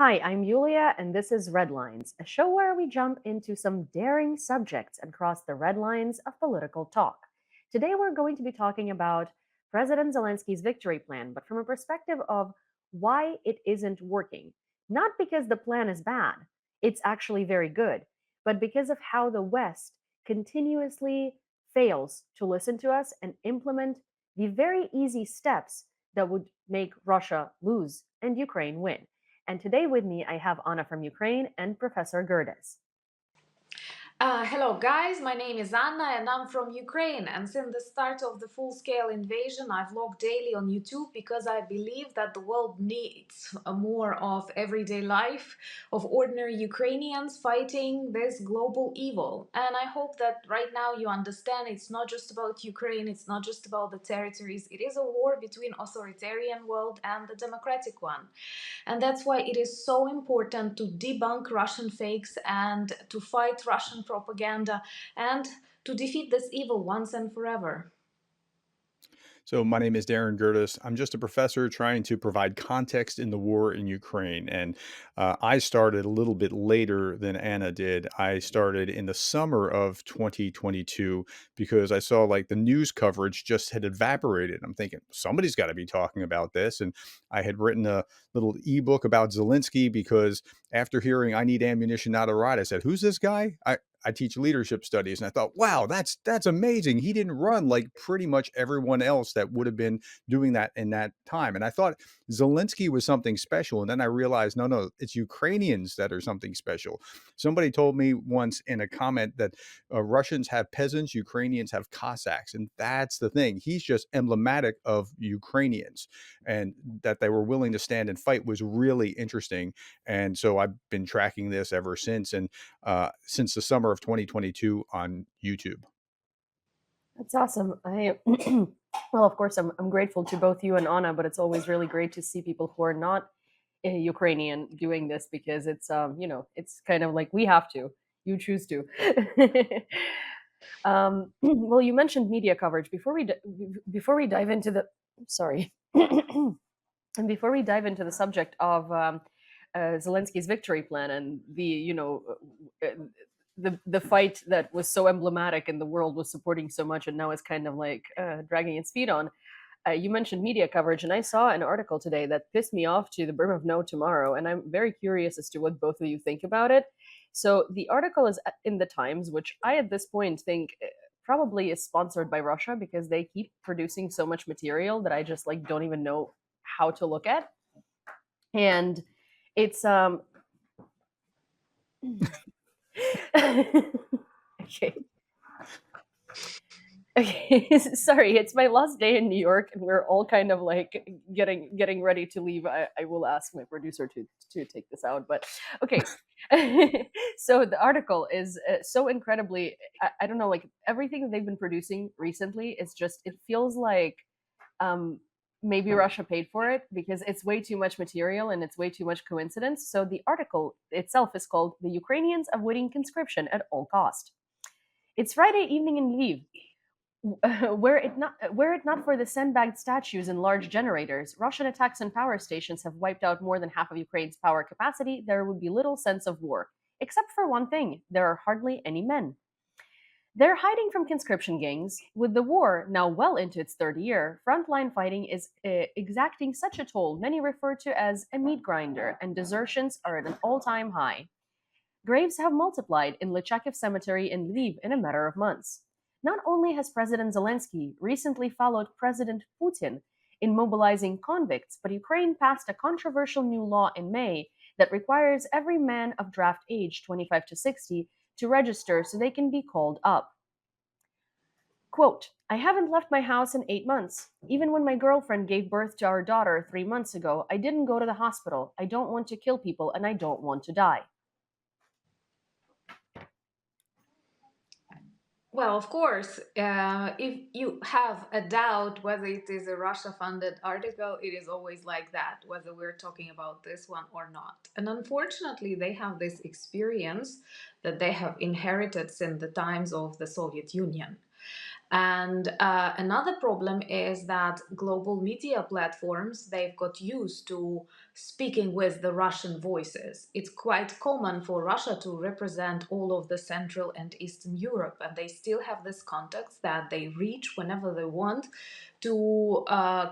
Hi, I'm Yulia, and this is Red Lines, a show where we jump into some daring subjects and cross the red lines of political talk. Today, we're going to be talking about President Zelensky's victory plan, but from a perspective of why it isn't working. Not because the plan is bad, it's actually very good, but because of how the West continuously fails to listen to us and implement the very easy steps that would make Russia lose and Ukraine win. And today with me, I have Anna from Ukraine and Professor Gerdes. Hello, guys. My name is Anna and I'm from Ukraine. And since the start of the full scale invasion, I vlog daily on YouTube because I believe that the world needs more of everyday life of ordinary Ukrainians fighting this global evil. And I hope that right now you understand it's not just about Ukraine, it's not just about the territories. It is a war between authoritarian world and the democratic one. And that's why it is so important to debunk Russian fakes and to fight Russian propaganda and to defeat this evil once and forever. So, my name is Darren Gerdes. I'm just a professor trying to provide context in the war in Ukraine. And I started a little bit later than Anna did. I started in the summer of 2022 because I saw like the news coverage just had evaporated. I'm thinking somebody's got to be talking about this. And I had written a little ebook about Zelensky because after hearing I need ammunition, not a riot, I said, who's this guy? I teach leadership studies, and I thought, wow, that's amazing. He didn't run like pretty much everyone else that would have been doing that in that time. And I thought Zelensky was something special. And then I realized, no, it's Ukrainians that are something special. Somebody told me once in a comment that Russians have peasants, Ukrainians have Cossacks. And that's the thing. He's just emblematic of Ukrainians. And that they were willing to stand and fight was really interesting. And so I've been tracking this ever since. And since the summer of 2022 on YouTube. That's awesome. Well, of course, I'm grateful to both you and Anna, but it's always really great to see people who are not Ukrainian doing this because it's kind of like we have to. You choose to. Well, you mentioned media coverage before we dive into the sorry, and before we dive into the subject of Zelensky's victory plan and uh, the fight that was so emblematic and the world was supporting so much and now it's kind of like dragging its feet on. You mentioned media coverage, and I saw an article today that pissed me off to the brim of no tomorrow, and I'm very curious as to what both of you think about it. So the article is in the Times, which I at this point think probably is sponsored by Russia because they keep producing so much material that I just like don't even know how to look at. And it's okay. Okay, sorry, it's my last day in New York, and we're all kind of like getting ready to leave. I will ask my producer to take this out, but okay. So the article is so incredibly, I don't know, like everything that they've been producing recently is just it feels like um, maybe Russia paid for it because it's way too much material and it's way too much coincidence. So the article itself is called "The Ukrainians Avoiding Conscription at All Cost." It's Friday evening in Lviv, were it not for the sandbagged statues and large generators, Russian attacks on power stations have wiped out more than half of Ukraine's power capacity, there would be little sense of war. Except for one thing, there are hardly any men. They're hiding from conscription gangs. With the war now well into its third year, frontline fighting is exacting such a toll many refer to as a meat grinder, and desertions are at an all-time high. Graves have multiplied in Lychakiv Cemetery in Lviv in a matter of months. Not only has President Zelensky recently followed President Putin in mobilizing convicts, but Ukraine passed a controversial new law in May that requires every man of draft age 25 to 60 to register so they can be called up. Quote, I haven't left my house in 8 months. Even when my girlfriend gave birth to our daughter 3 months ago, I didn't go to the hospital. I don't want to kill people and I don't want to die. Well, of course, if you have a doubt whether it is a Russia funded article, it is always like that, whether we're talking about this one or not. And unfortunately, they have this experience that they have inherited since the times of the Soviet Union. And another problem is that global media platforms, they've got used to speaking with the Russian voices. It's quite common for Russia to represent all of the Central and Eastern Europe, and they still have this context that they reach whenever they want to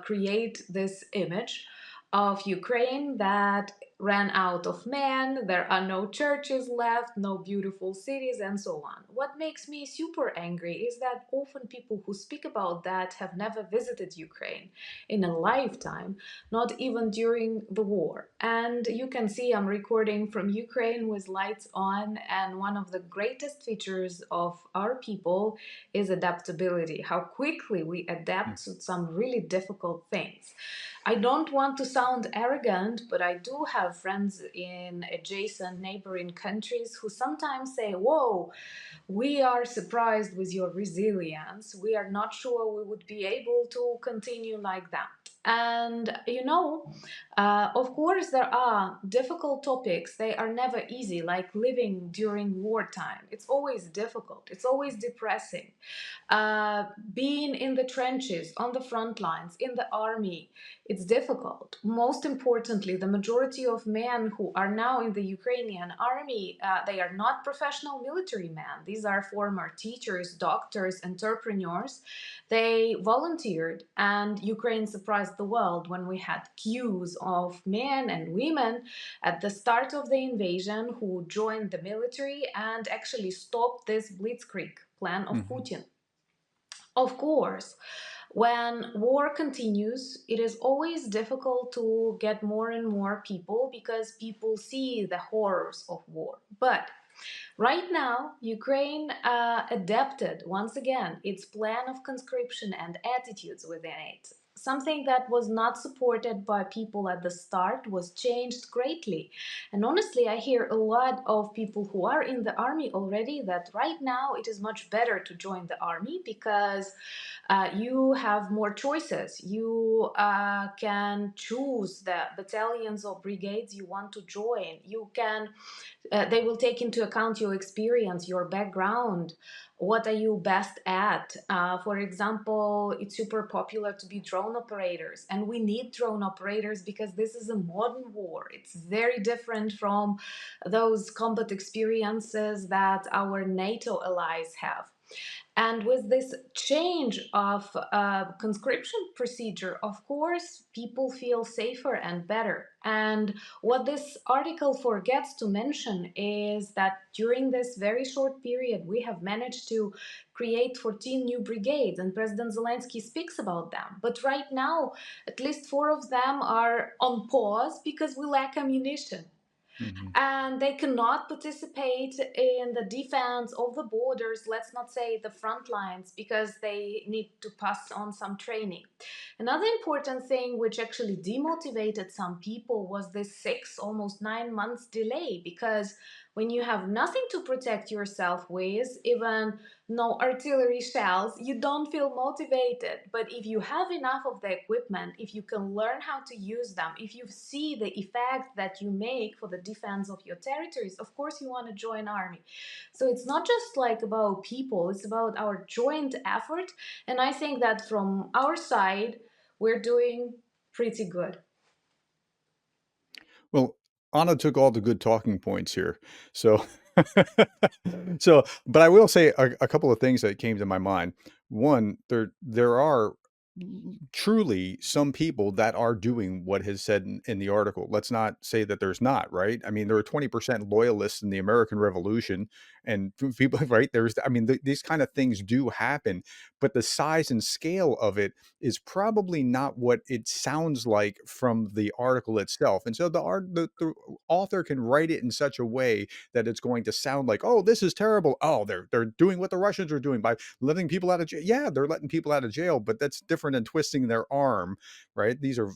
create this image of Ukraine that ran out of men, there are no churches left, no beautiful cities, and so on. What makes me super angry is that often people who speak about that have never visited Ukraine in a lifetime, not even during the war. And you can see I'm recording from Ukraine with lights on, and one of the greatest features of our people is adaptability, how quickly we Mm. adapt to some really difficult things. I don't want to sound arrogant, but I do have friends in adjacent neighboring countries who sometimes say, "Whoa, we are surprised with your resilience. We are not sure we would be able to continue like that." And of course, there are difficult topics. They are never easy, like living during wartime. It's always difficult, it's always depressing. Being in the trenches, on the front lines, in the army, it's difficult. Most importantly, the majority of men who are now in the Ukrainian army, they are not professional military men. These are former teachers, doctors, entrepreneurs. They volunteered, and Ukraine surprised the world when we had queues of men and women at the start of the invasion who joined the military and actually stopped this blitzkrieg plan of Mhm. Putin. Of course, when war continues, it is always difficult to get more and more people because people see the horrors of war. But right now, Ukraine adapted once again its plan of conscription and attitudes within it. Something that was not supported by people at the start was changed greatly. And honestly, I hear a lot of people who are in the army already that right now it is much better to join the army because you have more choices. You can choose the battalions or brigades you want to join. You can they will take into account your experience, your background. What are you best at? For example, it's super popular to be drone operators, and we need drone operators because this is a modern war. It's very different from those combat experiences that our NATO allies have. And with this change of conscription procedure, of course, people feel safer and better. And what this article forgets to mention is that during this very short period, we have managed to create 14 new brigades, and President Zelenskyy speaks about them. But right now, at least four of them are on pause because we lack ammunition, Mhm. and they cannot participate in the defense of the borders, let's not say the front lines, because they need to pass on some training. Another important thing which actually demotivated some people was this 6 almost 9 months delay, because when you have nothing to protect yourself with, even no artillery shells, you don't feel motivated. But if you have enough of the equipment, if you can learn how to use them, if you see the effect that you make for the defense of your territories, of course you want to join army. So it's not just like about people, it's about our joint effort. And I think that from our side, we're doing pretty good. Well, Anna took all the good talking points here. So but I will say a couple of things that came to my mind. One, there are truly some people that are doing what is said in the article. Let's not say that there's not, right? I mean, there are 20% loyalists in the American Revolution and people, right? I mean, these kind of things do happen, but the size and scale of it is probably not what it sounds like from the article itself. And so the author can write it in such a way that it's going to sound like, oh, this is terrible. Oh, they're doing what the Russians are doing by letting people out of jail. Yeah, they're letting people out of jail, but that's different than twisting their arm, right? These are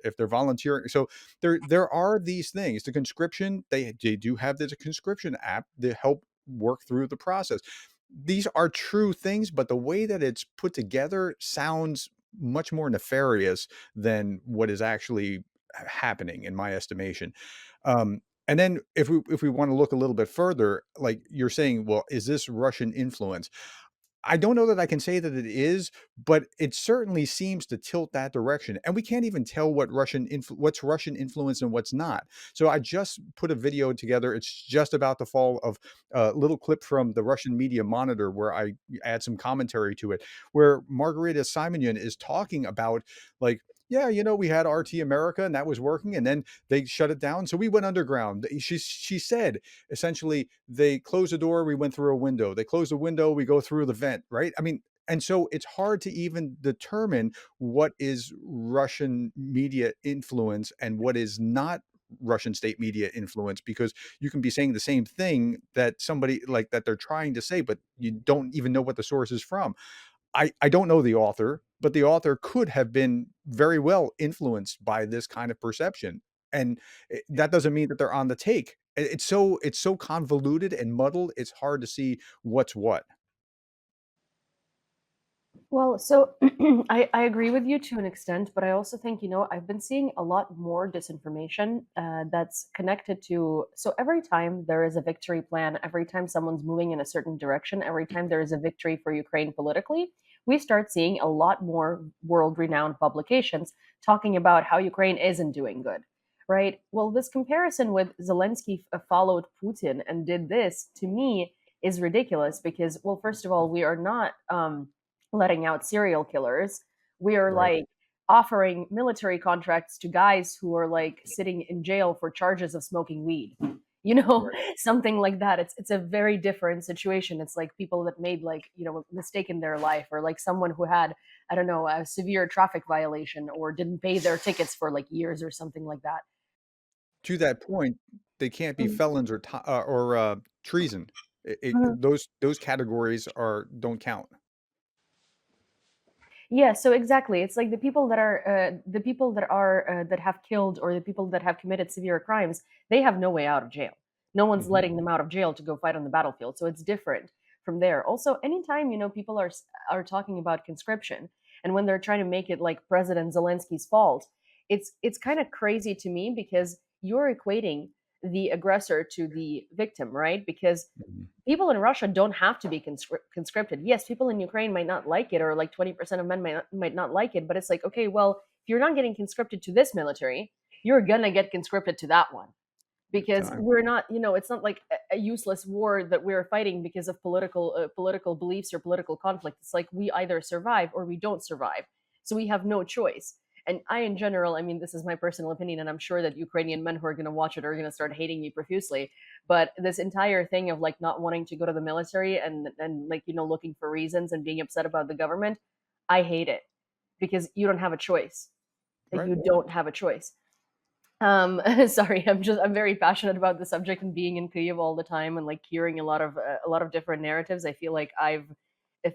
if they're volunteering. So there are these things. The conscription, they do have this conscription app to help work through the process. These are true things, but the way that it's put together sounds much more nefarious than what is actually happening, in my estimation. And then if we want to look a little bit further, like you're saying, well, is this Russian influence? I don't know that I can say that it is, but it certainly seems to tilt that direction, and we can't even tell what's Russian influence and what's not. So I just put a video together. It's just about the fall of a little clip from the Russian Media Monitor where I add some commentary to it, where Margarita Simonyan is talking about like, yeah, we had RT America and that was working, and then they shut it down, so we went underground. She said essentially they close the door, we went through a window. They close the window, we go through the vent, right? I mean, and so it's hard to even determine what is Russian media influence and what is not Russian state media influence, because you can be saying the same thing that somebody like that they're trying to say, but you don't even know what the source is from. I don't know the author, but the author could have been very well influenced by this kind of perception, and that doesn't mean that they're on the take. It's so convoluted and muddled. It's hard to see what's what. Well, so I agree with you to an extent, but I also think, I've been seeing a lot more disinformation that's connected to. So every time there is a victory plan, every time someone's moving in a certain direction, every time there is a victory for Ukraine politically, we start seeing a lot more world renowned publications talking about how Ukraine isn't doing good, right? Well, this comparison with Zelensky followed Putin and did this to me is ridiculous because, well, first of all, we are not. Letting out serial killers. We are Right, like offering military contracts to guys who are like sitting in jail for charges of smoking weed. right. Something like that. It's a very different situation. It's like people that made like, a mistake in their life, or like someone who had, I don't know, a severe traffic violation or didn't pay their tickets for like years or something like that. To that point, they can't be Mhm. felons or treason. Those categories are don't count. Yeah, so exactly. It's like the people that have killed, or the people that have committed severe crimes, they have no way out of jail. No one's Mhm. letting them out of jail to go fight on the battlefield. So it's different from there. Also, anytime, people are talking about conscription, and when they're trying to make it like President Zelensky's fault, it's kind of crazy to me because you're equating the aggressor to the victim, right? Because Mhm. people in Russia don't have to be conscripted. Yes, people in Ukraine might not like it, or like 20% of men might not like it, but it's like, okay, well, if you're not getting conscripted to this military, you're gonna get conscripted to that one, Big because time. we're not, it's not like a useless war that we're fighting because of political beliefs or political conflict. It's like we either survive or we don't survive, so we have no choice. And I, in general, I mean, this is my personal opinion, and I'm sure that Ukrainian men who are going to watch it are going to start hating me profusely. But this entire thing of like not wanting to go to the military, and like, looking for reasons and being upset about the government, I hate it, because you don't have a choice. Like, Right. you don't have a choice. Sorry, I'm very passionate about the subject, and being in Kyiv all the time, and like hearing a lot of different narratives. I feel like I've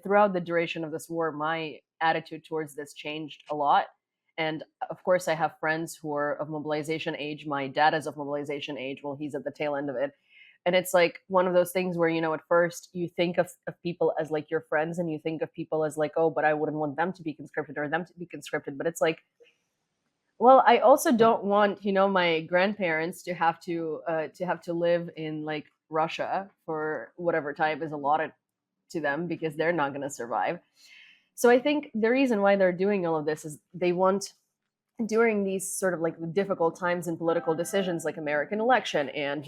throughout the duration of this war, my attitude towards this changed a lot. And of course, I have friends who are of mobilization age. My dad is of mobilization age. Well, he's at the tail end of it. And it's like one of those things where, at first you think of people as like your friends, and you think of people as like, oh, but I wouldn't want them to be conscripted or them to be conscripted. But it's like, well, I also don't want, my grandparents to have to live in like Russia for whatever time is allotted to them, because they're not going to survive. So I think the reason why they're doing all of this is they want, during these sort of like difficult times in political decisions, like American election, and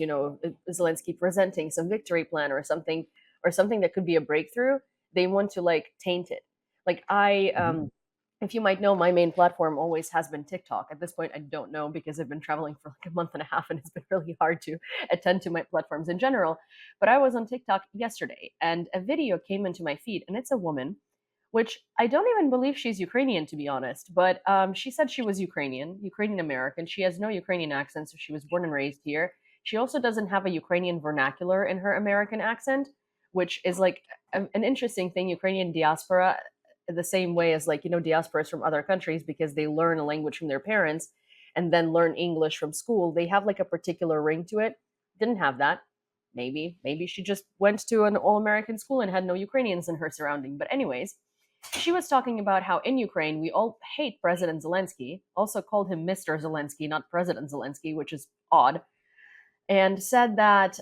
Zelensky presenting some victory plan or something that could be a breakthrough, they want to like taint it. Like Mhm. if you might know, my main platform always has been TikTok. At this point, I don't know, because I've been traveling for like a month and a half, and it's been really hard to attend to my platforms in general. But I was on TikTok yesterday, and a video came into my feed, and it's a woman, which I don't even believe she's Ukrainian, to be honest. But she said she was Ukrainian American. She has no Ukrainian accent, so she was born and raised here. She also doesn't have a Ukrainian vernacular in her American accent, which is like an interesting thing. Ukrainian diaspora, the same way as like, diasporas from other countries, because they learn a language from their parents and then learn English from school, they have like a particular ring to it. Didn't have that. Maybe she just went to an all American school and had no Ukrainians in her surrounding. But anyways, she was talking about how in Ukraine we all hate President Zelensky, also called him Mr. Zelensky, not President Zelensky, which is odd, and said that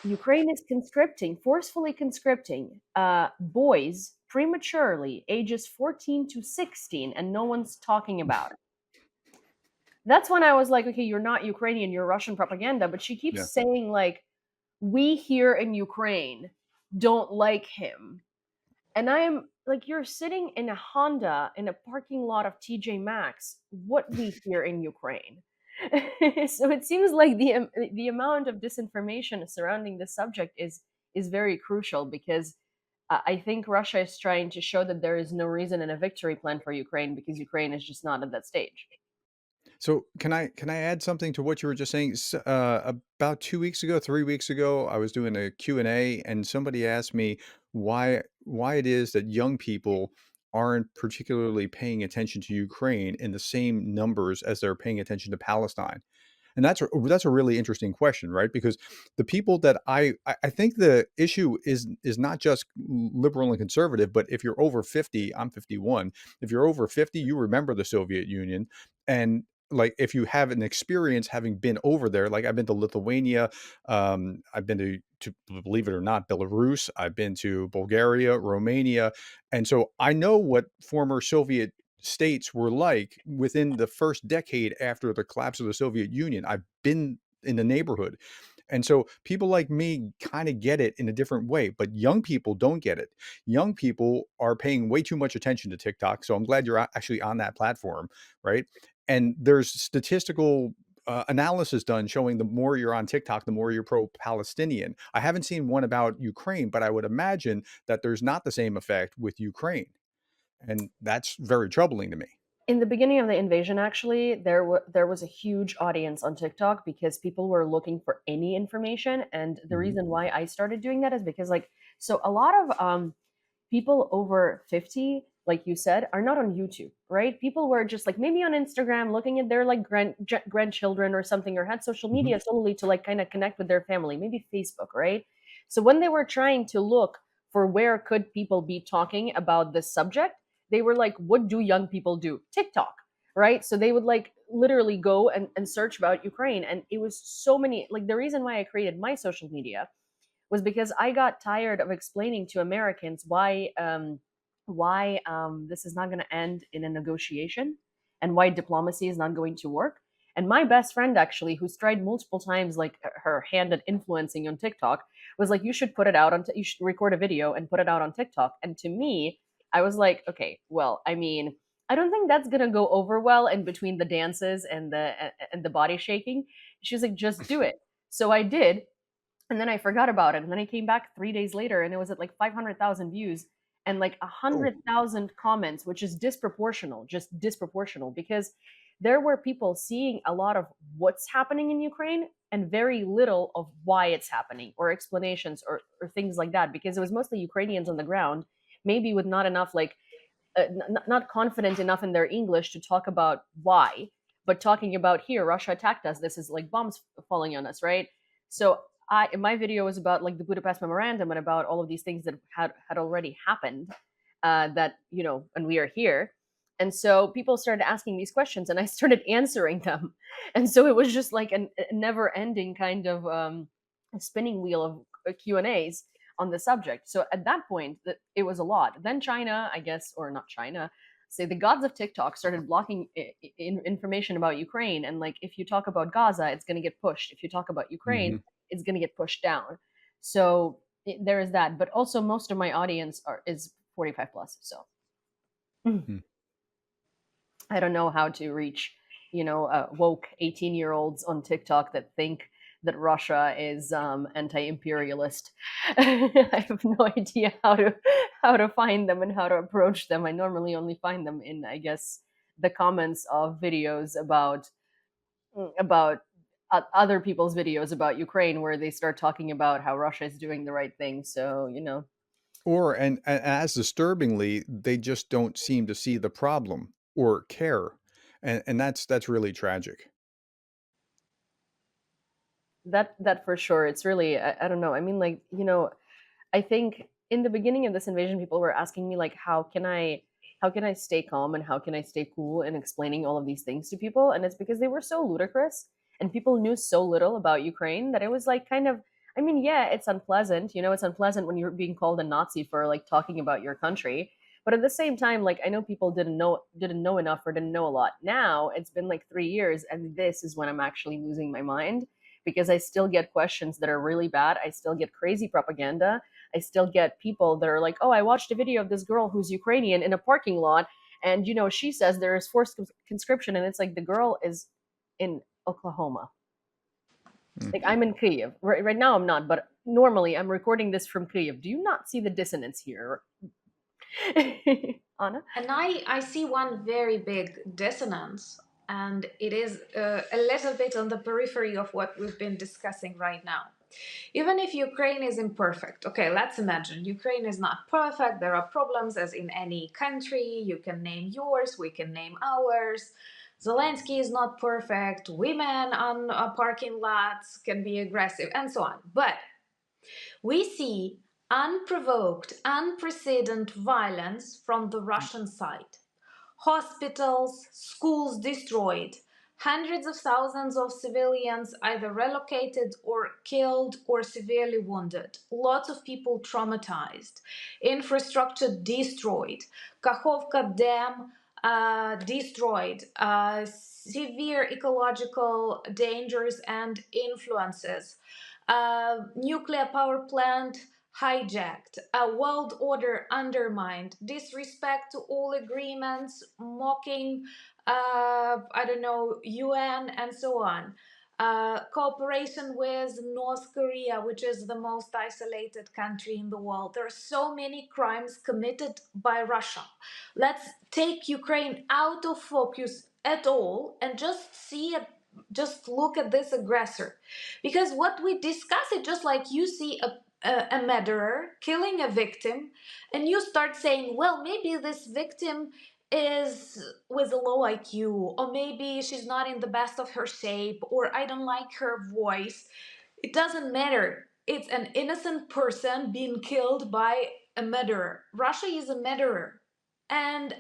Ukraine is conscripting, forcefully conscripting boys prematurely, ages 14 to 16, and no one's talking about it. That's when I was like, okay, you're not Ukrainian, you're Russian propaganda. But she keeps Yeah. saying, like, we here in Ukraine don't like him. And I am like, you're sitting in a Honda in a parking lot of TJ Maxx. What we hear in Ukraine? So it seems like the amount of disinformation surrounding this subject is very crucial, because I think Russia is trying to show that there is no reason and a victory plan for Ukraine, because Ukraine is just not at that stage. So can I add something to what you were just saying? About 2 weeks ago, 3 weeks ago, I was doing a Q&A, and somebody asked me why it is that young people aren't particularly paying attention to Ukraine in the same numbers as they're paying attention to Palestine. And that's a really interesting question, right? Because the people that I think the issue is not just liberal and conservative, but if you're over 50, I'm 51. If you're over 50, you remember the Soviet Union, and like if you have an experience having been over there, like I've been to Lithuania, I've been to believe it or not, Belarus, I've been to Bulgaria, Romania, and so I know what former Soviet states were like within the first decade after the collapse of the Soviet Union. I've been in the neighborhood. And so people like me kind of get it in a different way, but young people don't get it. Young people are paying way too much attention to TikTok. So I'm glad you're actually on that platform, right? And there's statistical analysis done showing the more you're on TikTok, the more you're pro-Palestinian. I haven't seen one about Ukraine, but I would imagine that there's not the same effect with Ukraine. And that's very troubling to me. In the beginning of the invasion, actually, there was a huge audience on TikTok, because people were looking for any information. And the Mhm. reason why I started doing that is because, like, so a lot of people over 50, like you said, are not on YouTube, right? People were just like maybe on Instagram looking at their like grandchildren or something, or had social Mhm. media solely to like kind of connect with their family, maybe Facebook, right? So when they were trying to look for where could people be talking about this subject, they were like, what do young people do? TikTok, right? So they would like literally go and search about Ukraine. And it was so many, like, the reason why I created my social media was because I got tired of explaining to Americans why this is not going to end in a negotiation, and why diplomacy is not going to work. And my best friend, actually, who's tried multiple times, like her hand at influencing on TikTok, was like, "You should put it out on. You should record a video and put it out on TikTok." And to me, I was like, "Okay, well, I mean, I don't think that's gonna go over well in between the dances and the body shaking." She was like, "Just do it." So I did, and then I forgot about it. And then I came back 3 days later, and it was at like 500,000 views and like a Oh, 100,000 comments, which is disproportional, just disproportional, because there were people seeing a lot of what's happening in Ukraine and very little of why it's happening, or explanations, or things like that, because it was mostly Ukrainians on the ground, maybe with not enough like not confident enough in their English to talk about why, but talking about, here, Russia attacked us. This is like bombs falling on us, right? So my video was about like the Budapest Memorandum and about all of these things that had already happened, that, and we are here. And so people started asking these questions, and I started answering them. And so it was just like a never ending kind of spinning wheel of Q and A's on the subject. So at that point, it was a lot. Then China, I guess, or not China, say the gods of TikTok started blocking information about Ukraine. And like, if you talk about Gaza, it's going to get pushed. If you talk about Ukraine, mhm. it's going to get pushed down. So there is that. But also, most of my audience is 45 plus. So Hmm. I don't know how to reach, woke 18-year-olds on TikTok that think that Russia is anti-imperialist. I have no idea how to find them and how to approach them. I normally only find them in, I guess, the comments of videos about other people's videos about Ukraine, where they start talking about how Russia is doing the right thing. So, Or and as disturbingly, they just don't seem to see the problem or care, and that's really tragic. that for sure. It's really, I don't know. I mean, like, I think in the beginning of this invasion, people were asking me like, how can I stay calm and how can I stay cool in explaining all of these things to people? And it's because they were so ludicrous, and people knew so little about Ukraine, that it was like kind of, I mean, yeah, it's unpleasant. You know, it's unpleasant when you're being called a Nazi for like talking about your country. But at the same time, like I know people didn't know enough or didn't know a lot. Now it's been like 3 years, and this is when I'm actually losing my mind because I still get questions that are really bad. I still get crazy propaganda. I still get people that are like, "Oh, I watched a video of this girl who's Ukrainian in a parking lot, and she says there is forced conscription," and it's like the girl is in Oklahoma. Like Mhm. I'm in Kyiv. Right now I'm not, but normally I'm recording this from Kyiv. Do you not see the dissonance here? Anna? And I see one very big dissonance, and it is a little bit on the periphery of what we've been discussing right now. Even if Ukraine is imperfect, okay, let's imagine Ukraine is not perfect, there are problems as in any country. You can name yours, we can name ours. Zelensky is not perfect, women on parking lots can be aggressive, and so on. But we see unprovoked, unprecedented violence from the Russian side. Hospitals, schools destroyed, hundreds of thousands of civilians either relocated or killed or severely wounded, lots of people traumatized, infrastructure destroyed, Kakhovka Dam destroyed, severe ecological dangers and influences, nuclear power plant hijacked, a world order undermined, disrespect to all agreements, mocking, I don't know, UN and so on. Cooperation with North Korea, which is the most isolated country in the world. There are so many crimes committed by Russia. Let's take Ukraine out of focus at all and just see it, just look at this aggressor, because what we discuss is just like you see a murderer killing a victim, and you start saying, well, maybe this victim is with a low IQ, or maybe she's not in the best of her shape, or I don't like her voice. It doesn't matter. It's an innocent person being killed by a murderer. Russia is a murderer. And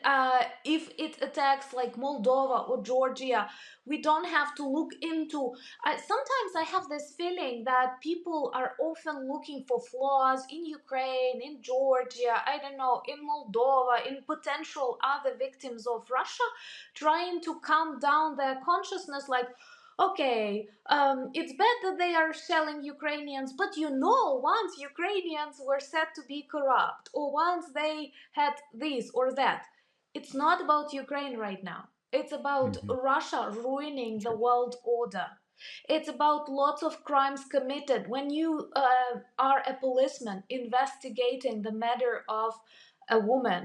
if it attacks like Moldova or Georgia, we don't have to look into. Sometimes I have this feeling that people are often looking for flaws in Ukraine, in Georgia, I don't know, in Moldova, in potential other victims of Russia, trying to calm down their consciousness like, okay, it's bad that they are shelling Ukrainians, but once Ukrainians were said to be corrupt, or once they had this or that. It's not about Ukraine right now. It's about Mhm. Russia ruining the Sure. world order. It's about lots of crimes committed. When you are a policeman investigating the murder of a woman,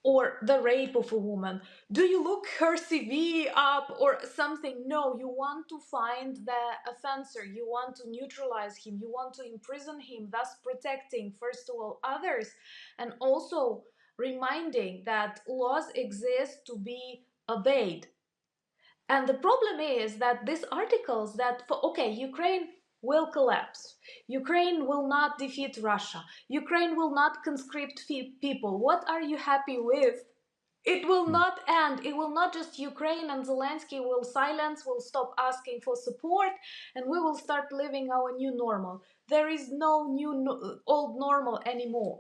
or the rape of a woman, do you look her CV up or something? No, you want to find the offender, you want to neutralize him, you want to imprison him, thus protecting first of all others, and also reminding that laws exist to be obeyed. And the problem is that these articles that, for, okay, Ukraine will collapse. Ukraine will not defeat Russia. Ukraine will not conscript people. What are you happy with? It will Mm. not end. It will not just Ukraine and Zelensky will silence, will stop asking for support, and we will start living our new normal. There is no new old normal anymore.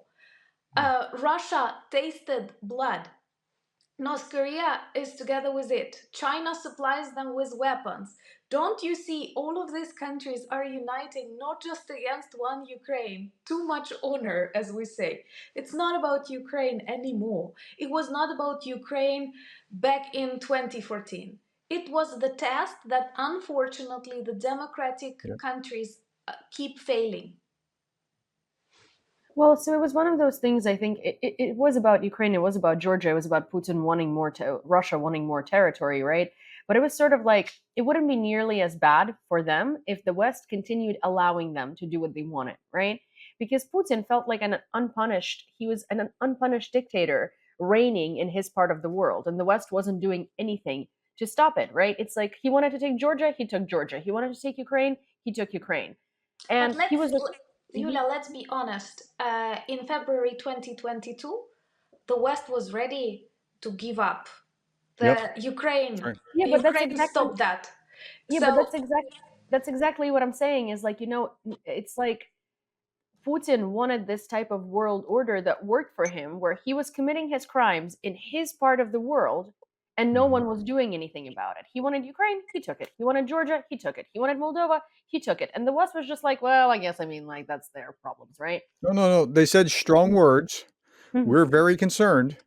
Mm. Russia tasted blood. North Korea is together with it. China supplies them with weapons. Don't you see, all of these countries are uniting not just against one Ukraine. Too much honor, as we say. It's not about Ukraine anymore. It was not about Ukraine back in 2014. It was the test that unfortunately the democratic Yeah. countries keep failing. Well, so it was one of those things. I think it was about Ukraine. It was about Georgia. It was about Putin wanting Russia wanting more territory, right? But it was sort of like it wouldn't be nearly as bad for them if the West continued allowing them to do what they wanted, right? Because Putin felt like an unpunished. He was an unpunished dictator reigning in his part of the world, and the West wasn't doing anything to stop it, right? It's like he wanted to take Georgia, he took Georgia. He wanted to take Ukraine, he took Ukraine, But and he let's, was just. Mhm. Yulia, let's be honest. In February 2022, the West was ready to give up. Yep. The That's Ukraine, right. Yeah, but that's Ukraine exactly stopped that. Yeah, but So that's exact. That's exactly what I'm saying. Is like, it's like Putin wanted this type of world order that worked for him, where he was committing his crimes in his part of the world and no Mhm. one was doing anything about it. He wanted Ukraine, he took it. He wanted Georgia, he took it. He wanted Moldova, he took it. And the West was just like, well, I guess, I mean, like, that's their problems, right? No, no, no. They said strong words. We're very concerned.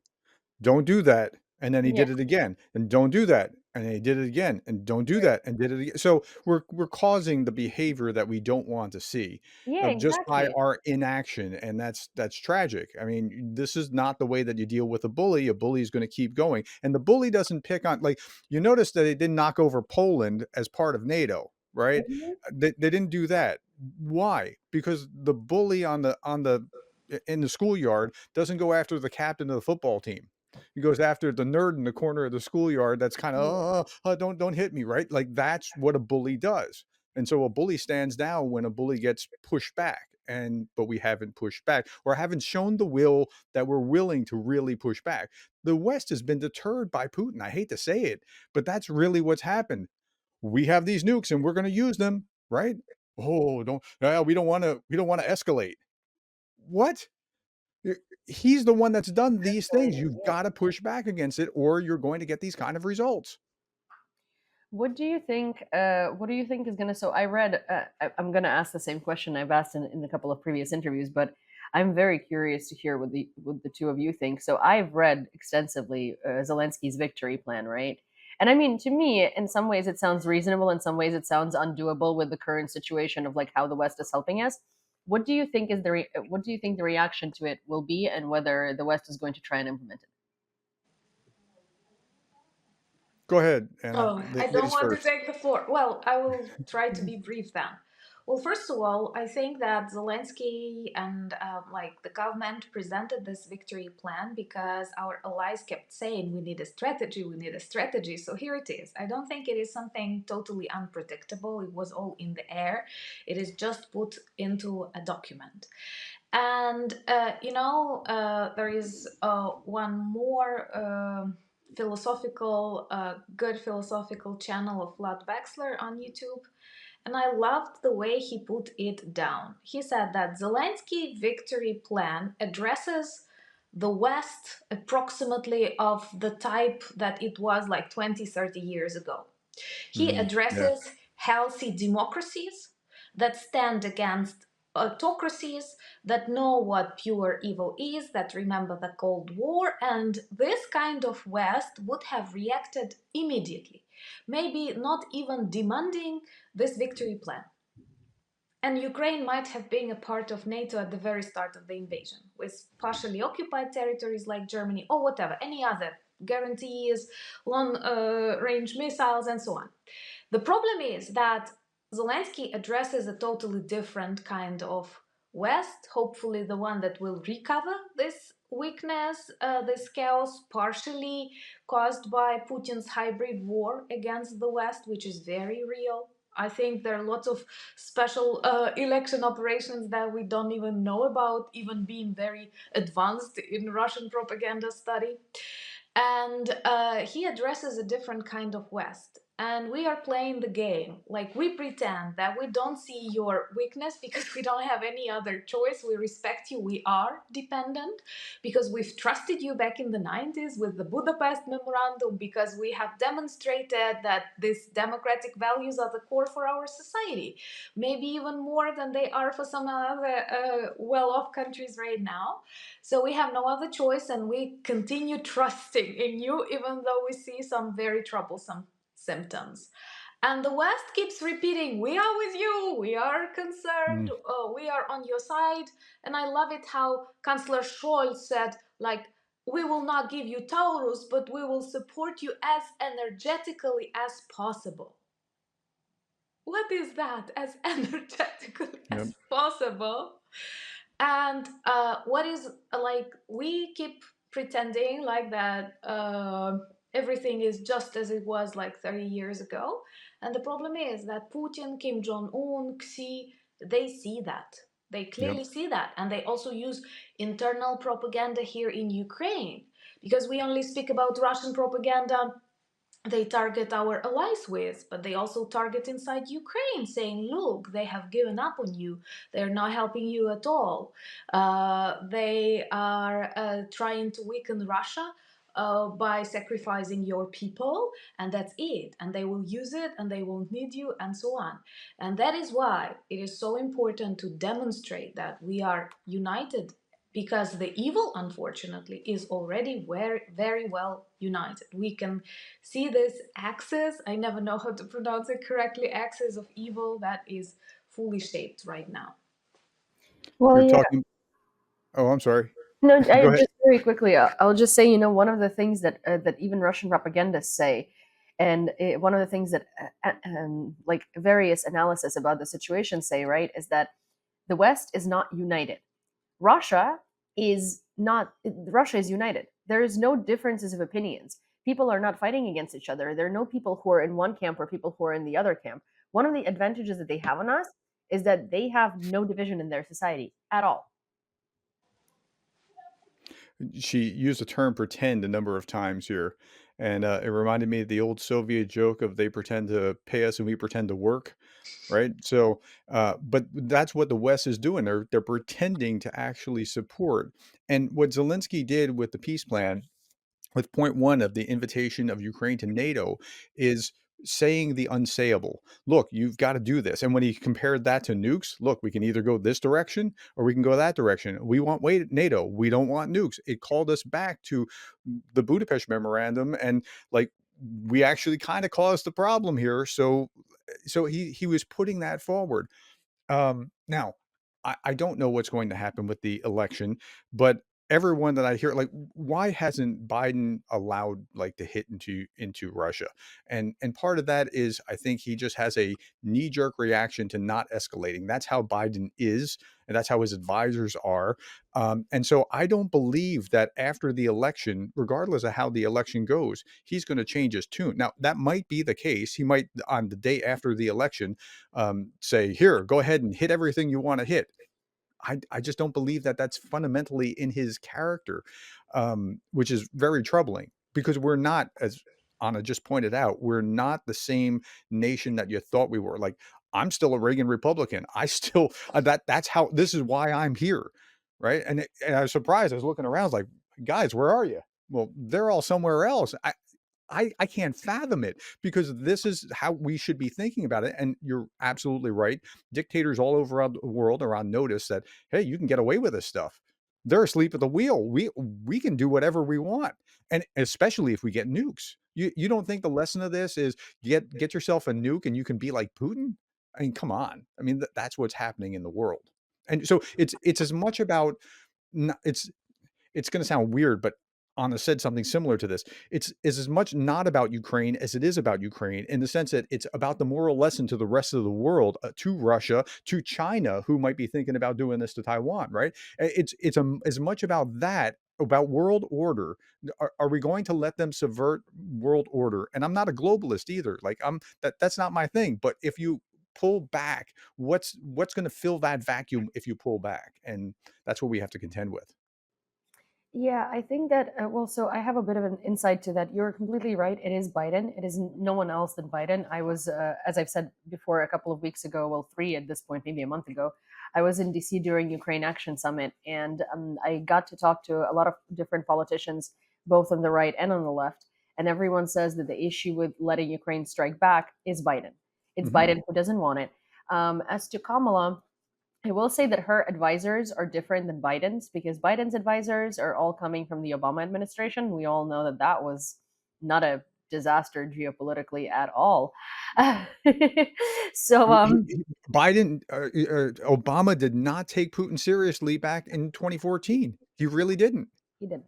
Don't do that. And then he Yeah. did it again. And don't do that. And then he did it again. And don't do that. And did it again. So we're causing the behavior that we don't want to see Yeah, just by exactly. our inaction. And that's tragic. I mean, this is not the way that you deal with a bully. A bully is going to keep going. And the bully doesn't pick on, like, you notice that they didn't knock over Poland as part of NATO, right? Mhm. They didn't do that. Why? Because the bully in the schoolyard doesn't go after the captain of the football team. He goes after the nerd in the corner of the schoolyard that's kind of, don't hit me, right? Like that's what a bully does. And so a bully stands down when a bully gets pushed back. And but we haven't pushed back or haven't shown the will that we're willing to really push back. The West has been deterred by Putin. I hate to say it, but that's really what's happened. We have these nukes and we're going to use them, right? Oh, don't we don't want to escalate. What? Y He's the one that's done these things. You've gotta push back against it, or you're going to get these kind of results. What do you think? What do you think is gonna? So I read. I'm gonna ask the same question I've asked in a couple of previous interviews, but I'm very curious to hear what the two of you think. So I've read extensively Zelensky's victory plan, right? And I mean, to me, in some ways, it sounds reasonable. In some ways, it sounds undoable with the current situation of like how the West is helping us. What do you think is what do you think the reaction to it will be, and whether the West is going to try and implement it? Go ahead, Anna. Oh, La I don't ladies want to first. take the floor. Well, I will try to be brief then. Well, first of all, I think that Zelensky and like the government presented this victory plan because our allies kept saying we need a strategy, we need a strategy. So here it is. I don't think it is something totally unpredictable. It was all in the air. It is just put into a document. And there is one more good philosophical channel of Vlad Baxler on YouTube. And I loved the way he put it down. He said that Zelensky victory plan addresses the West approximately of the type that it was like 20, 30 years ago. He Mm, yeah. addresses healthy democracies that stand against autocracies that know what pure evil is, that remember the Cold War, and this kind of West would have reacted immediately, maybe not even demanding this victory plan. And Ukraine might have been a part of NATO at the very start of the invasion, with partially occupied territories like Germany or whatever, any other guarantees, long range missiles, and so on. The problem is that Zelensky addresses a totally different kind of West, hopefully, the one that will recover this weakness, this chaos, partially caused by Putin's hybrid war against the West, which is very real. I think there are lots of special election operations that we don't even know about, even being very advanced in Russian propaganda study. And he addresses a different kind of West. And we are playing the game. Like, we pretend that we don't see your weakness because we don't have any other choice. We respect you. We are dependent because we've trusted you back in the 90s with the Budapest Memorandum, because we have demonstrated that these democratic values are the core for our society. Maybe even more than they are for some other well off countries right now. So we have no other choice, and we continue trusting in you, even though we see some very troublesome symptoms. And the West keeps repeating, we are with you, we are concerned, Mm, we are on your side. And I love it how Chancellor Scholz said, like, we will not give you Taurus, but we will support you as energetically as possible. What is that? As energetically yep. as possible? And what is like, we keep pretending like that everything is just as it was like 30 years ago. And the problem is that Putin, Kim Jong-un, Xi, they see that. They Yep. clearly see that. And they also use internal propaganda here in Ukraine, because we only speak about Russian propaganda they target our allies with, but they also target inside Ukraine, saying, look, they have given up on you. They're not helping you at all. They are trying to weaken Russia by sacrificing your people, and that's it. And they will use it and they won't need you, and so on. And that is why it is so important to demonstrate that we are united, because the evil, unfortunately, is already very, very well united. We can see this axis, I never know how to pronounce it correctly, axis of evil that is fully shaped right now. Well, You're yeah. talking. Oh, I'm sorry. No, I Go ahead. just very quickly. I'll just say, one of the things that even Russian propagandists say, and one of the things that like various analysis about the situation say, right, is that the West is not united. Russia is not. Russia is united. There is no differences of opinions. People are not fighting against each other. There are no people who are in one camp or people who are in the other camp. One of the advantages that they have on us is that they have no division in their society at all. She used the term "pretend" a number of times here, and, it reminded me of the old Soviet joke of they pretend to pay us and we pretend to work, right? So, but that's what the West is doing. They're pretending to actually support. And what Zelensky did with the peace plan, with point one of the invitation of Ukraine to NATO, is saying the unsayable. Look, you've got to do this. And when he compared that to nukes, look, we can either go this direction or we can go that direction. We want NATO. We don't want nukes. It called us back to the Budapest memorandum, and like we actually kind of caused the problem here. So he was putting that forward. Now, I don't know what's going to happen with the election, but everyone that I hear, like, why hasn't Biden allowed like to hit into Russia? And part of that is I think he just has a knee jerk reaction to not escalating. That's how Biden is, and that's how his advisors are. And so I don't believe that after the election, regardless of how the election goes, he's going to change his tune. Now that might be the case. He might on the day after the election say, "Here, go ahead and hit everything you want to hit." I just don't believe that that's fundamentally in his character, which is very troubling because we're not, as Anna just pointed out, we're not the same nation that you thought we were. Like I'm still a Reagan Republican. I still that's how this is why I'm here, right? And I was surprised. I was looking around, I was like, guys, where are you? Well, they're all somewhere else. I can't fathom it because this is how we should be thinking about it. And you're absolutely right. Dictators all over the world are on notice that, hey, you can get away with this stuff. They're asleep at the wheel. We can do whatever we want. And especially if we get nukes. You don't think the lesson of this is get yourself a nuke and you can be like Putin? I mean, come on. I mean, that's what's happening in the world. And so it's as much about it's going to sound weird, but Anna said something similar to this. It's as much not about Ukraine as it is about Ukraine in the sense that it's about the moral lesson to the rest of the world, to Russia, to China, who might be thinking about doing this to Taiwan, right? As much about that, about world order. Are we going to let them subvert world order? And I'm not a globalist either. Like that's not my thing. But if you pull back, what's going to fill that vacuum if you pull back? And that's what we have to contend with. Yeah, I think that, well, so I have a bit of an insight to that. You're completely right. It is Biden. It is no one else than Biden. I was, as I've said before, a couple of weeks ago, well, three at this point, maybe a month ago, I was in DC during Ukraine Action Summit, and I got to talk to a lot of different politicians, both on the right and on the left. And everyone says that the issue with letting Ukraine strike back is Biden. It's Mhm. Biden who doesn't want it. As to Kamala, I will say that her advisors are different than Biden's because Biden's advisors are all coming from the Obama administration. We all know that that was not a disaster geopolitically at all. so, Biden, Obama did not take Putin seriously back in 2014. He really didn't. he didn't.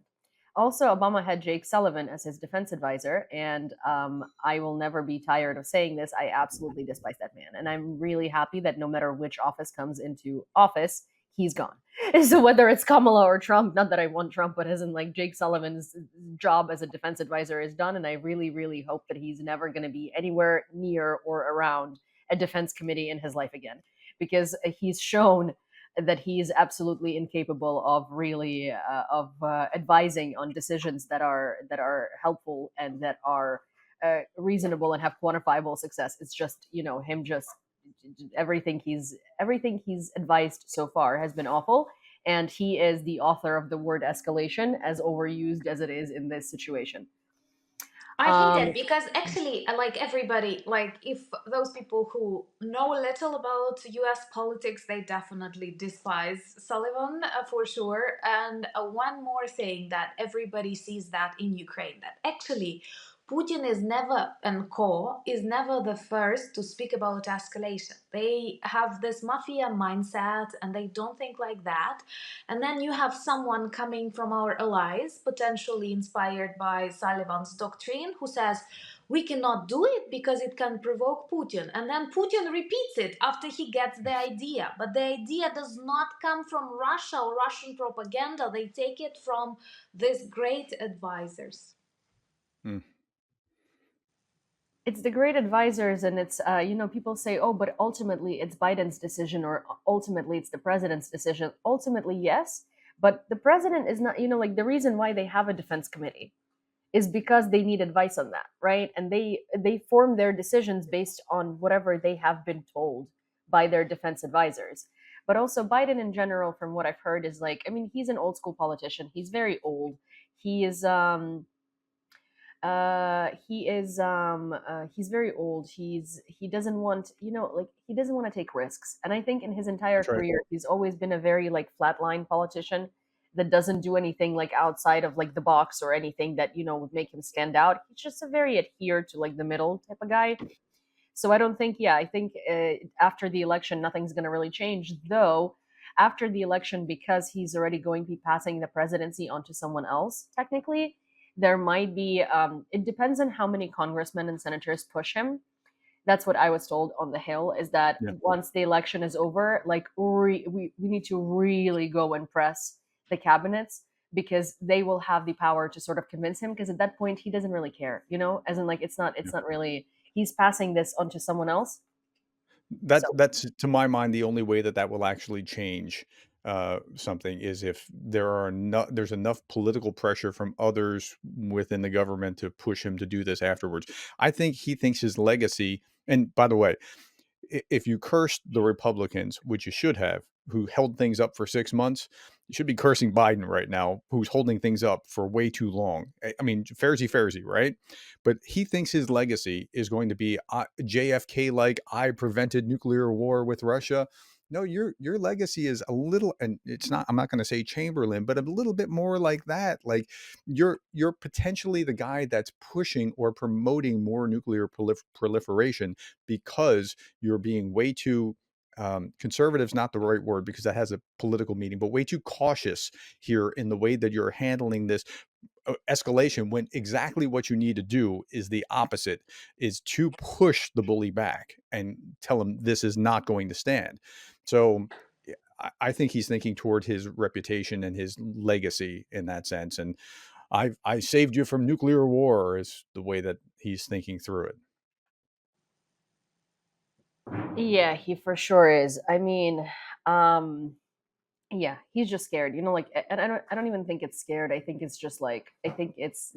Also, Obama had Jake Sullivan as his defense advisor, and I will never be tired of saying this. I absolutely despise that man, and I'm really happy that no matter which office comes into office, he's gone. So whether it's Kamala or Trump, not that I want Trump, but as in like Jake Sullivan's job as a defense advisor is done, and I really, really hope that he's never going to be anywhere near or around a defense committee in his life again, because he's shown that he's absolutely incapable of really of advising on decisions that are helpful and that are reasonable and have quantifiable success. It's just him just everything he's advised so far has been awful, and he is the author of the word escalation, as overused as it is in this situation. I hate Um, it because actually, like everybody, like if those people who know a little about US politics, they definitely despise Sullivan for sure. And one more thing that everybody sees that in Ukraine, that actually Putin is never, and co is never the first to speak about escalation. They have this mafia mindset and they don't think like that. And then you have someone coming from our allies, potentially inspired by Sullivan's doctrine, who says, we cannot do it because it can provoke Putin. And then Putin repeats it after he gets the idea. But the idea does not come from Russia or Russian propaganda. They take it from these great advisors. Mm. it's the great advisors, and it's people say, oh, but ultimately it's Biden's decision, or ultimately it's the president's decision. Ultimately, yes, but the president is not. Like, the reason why they have a defense committee is because they need advice on that, right? And they form their decisions based on whatever they have been told by their defense advisors. But also Biden in general, from what I've heard, is like, I mean, he's an old school politician. He's very old. He is he's very old. He doesn't want, like, he doesn't want to take risks. And I think in his entire That's right. career he's always been a very like flatline politician that doesn't do anything like outside of like the box or anything that would make him stand out. He's just a very adhered to like the middle type of guy. So I don't think, yeah, I think after the election, nothing's going to really change. Though, after the election, because he's already going to be passing the presidency onto someone else, technically, there might be, it depends on how many congressmen and senators push him. That's what I was told on the Hill, is that Yeah. once the election is over, like, we need to really go and press the cabinets, because they will have the power to sort of convince him, because at that point he doesn't really care, as in, like, it's not Yeah. really, he's passing this onto someone else. That So that's to my mind the only way that that will actually change something is if there's enough political pressure from others within the government to push him to do this afterwards. I think he thinks his legacy. And by the way, if you cursed the Republicans, which you should have, who held things up for 6 months, you should be cursing Biden right now, who's holding things up for way too long. I mean, fairsy, right? But he thinks his legacy is going to be JFK like, I prevented nuclear war with Russia. No, your legacy is a little, and it's not. I'm not going to say Chamberlain, but a little bit more like that. Like you're potentially the guy that's pushing or promoting more nuclear proliferation because you're being way too conservative's not the right word because that has a political meaning, but way too cautious here in the way that you're handling this escalation, when exactly what you need to do is the opposite, is to push the bully back and tell him this is not going to stand. So yeah, I think he's thinking toward his reputation and his legacy in that sense. And I saved you from nuclear war is the way that he's thinking through it. yeah, he for sure is. I mean, um yeah, he's just scared, like, and I don't even think it's scared. I think it's just like, I think it's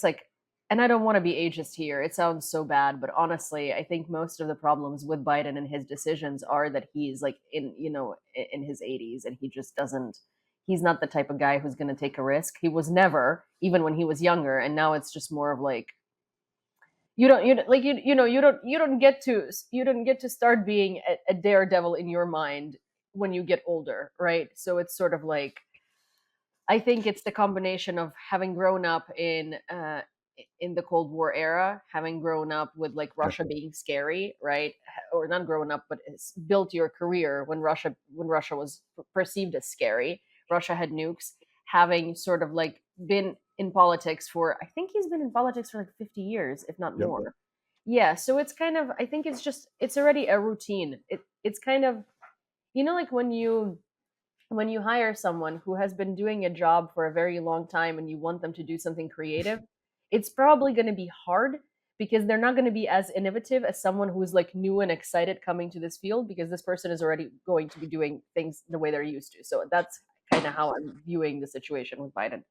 like, and I don't want to be ageist here. It sounds so bad, but honestly, I think most of the problems with Biden and his decisions are that he's like in his 80s, and he just doesn't. He's not the type of guy who's going to take a risk. He was never, even when he was younger, and now it's just more of like, you don't get to start being a daredevil in your mind when you get older, right? So it's sort of like, I think it's the combination of having grown up in the Cold War era, having grown up with like Yeah. Russia being scary, right? Or not grown up, but it's built your career when Russia was perceived as scary. Russia had nukes. Having sort of like been in politics for, I think he's been in politics for like 50 years, if not Yep. more. Yeah, so it's kind of, I think it's already a routine. It's kind of, like when you hire someone who has been doing a job for a very long time and you want them to do something creative, it's probably going to be hard, because they're not going to be as innovative as someone who's like new and excited coming to this field, because this person is already going to be doing things the way they're used to. So that's kind of how I'm viewing the situation with Biden.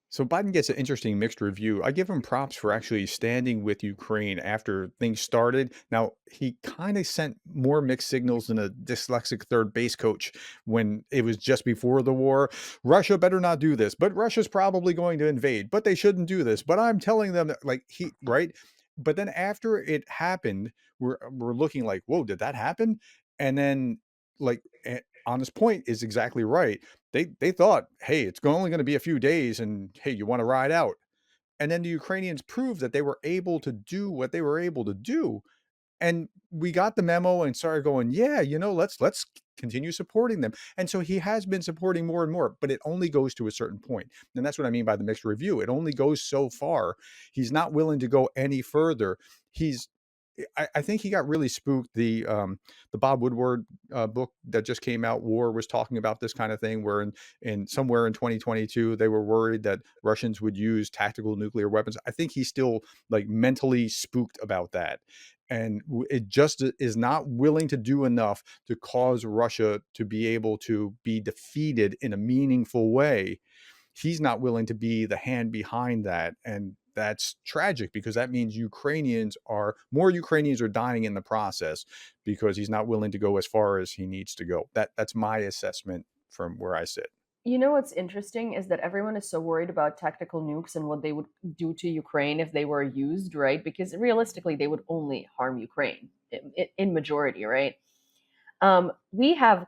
So Biden gets an interesting mixed review. I give him props for actually standing with Ukraine after things started. Now, he kind of sent more mixed signals than a dyslexic third base coach when it was just before the war. Russia better not do this, but Russia's probably going to invade, but they shouldn't do this. But I'm telling them that, like, right? But then after it happened, we're looking like, whoa, did that happen? And then, like, on this point is exactly right. They thought, "Hey, it's only gonna be a few days, and hey, you wanna ride out?" And then the Ukrainians proved that they were able to do what they were able to do, and we got the memo and started going, "Yeah, let's continue supporting them." And so he has been supporting more and more, but it only goes to a certain point. And that's what I mean by the mixed review. It only goes so far. He's not willing to go any further. He's I think he got really spooked. The Bob Woodward book that just came out, War, was talking about this kind of thing, where in somewhere in 2022 they were worried that Russians would use tactical nuclear weapons. I think he's still like mentally spooked about that, and it just is not willing to do enough to cause Russia to be able to be defeated in a meaningful way. He's not willing to be the hand behind that, and that's tragic because that means Ukrainians are dying in the process because he's not willing to go as far as he needs to go. That's my assessment from where I sit. You know what's interesting is that everyone is so worried about tactical nukes and what they would do to Ukraine if they were used, right? Because realistically, they would only harm Ukraine in majority, right? We have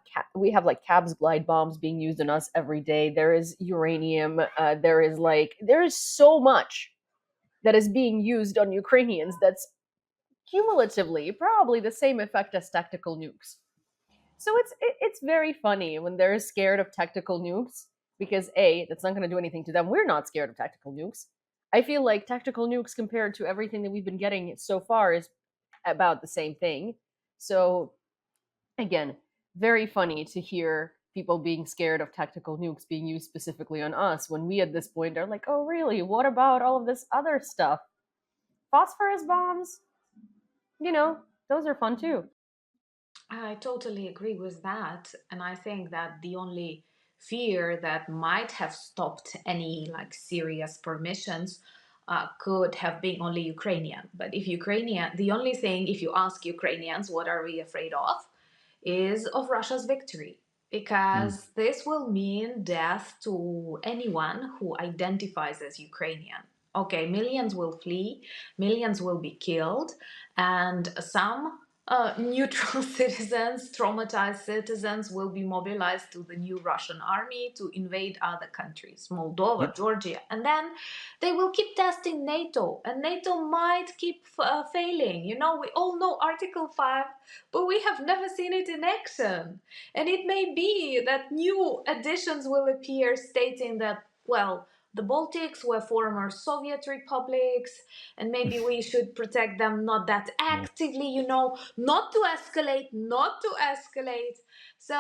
like Cabs glide bombs being used on us every day. There is uranium. There is so much that is being used on Ukrainians that's cumulatively probably the same effect as tactical nukes. So it's very funny when they're scared of tactical nukes because a that's not going to do anything to them. We're not scared of tactical nukes. I feel like tactical nukes compared to everything that we've been getting so far is about the same thing. So again, very funny to hear people being scared of tactical nukes being used specifically on us when we at this point are like, oh really? What about all of this other stuff? Phosphorus bombs? You know, those are fun too. I totally agree with that. And I think that the only fear that might have stopped any like serious permissions could have been only Ukrainian. But if Ukrainian, the only thing, if you ask Ukrainians, what are we afraid of, is of Russia's victory. Mm, Because this will mean death to anyone who identifies as Ukrainian. Okay, millions will flee, millions will be killed, and some neutral citizens, traumatized citizens, will be mobilized to the new Russian army to invade other countries, Moldova, yep. Georgia, and then they will keep testing NATO, and NATO might keep failing. You know, we all know Article 5, but we have never seen it in action. And it may be that new additions will appear stating that, well, the Baltics were former Soviet republics, and maybe we should protect them not that Yeah. actively, you know, not to escalate, not to escalate. So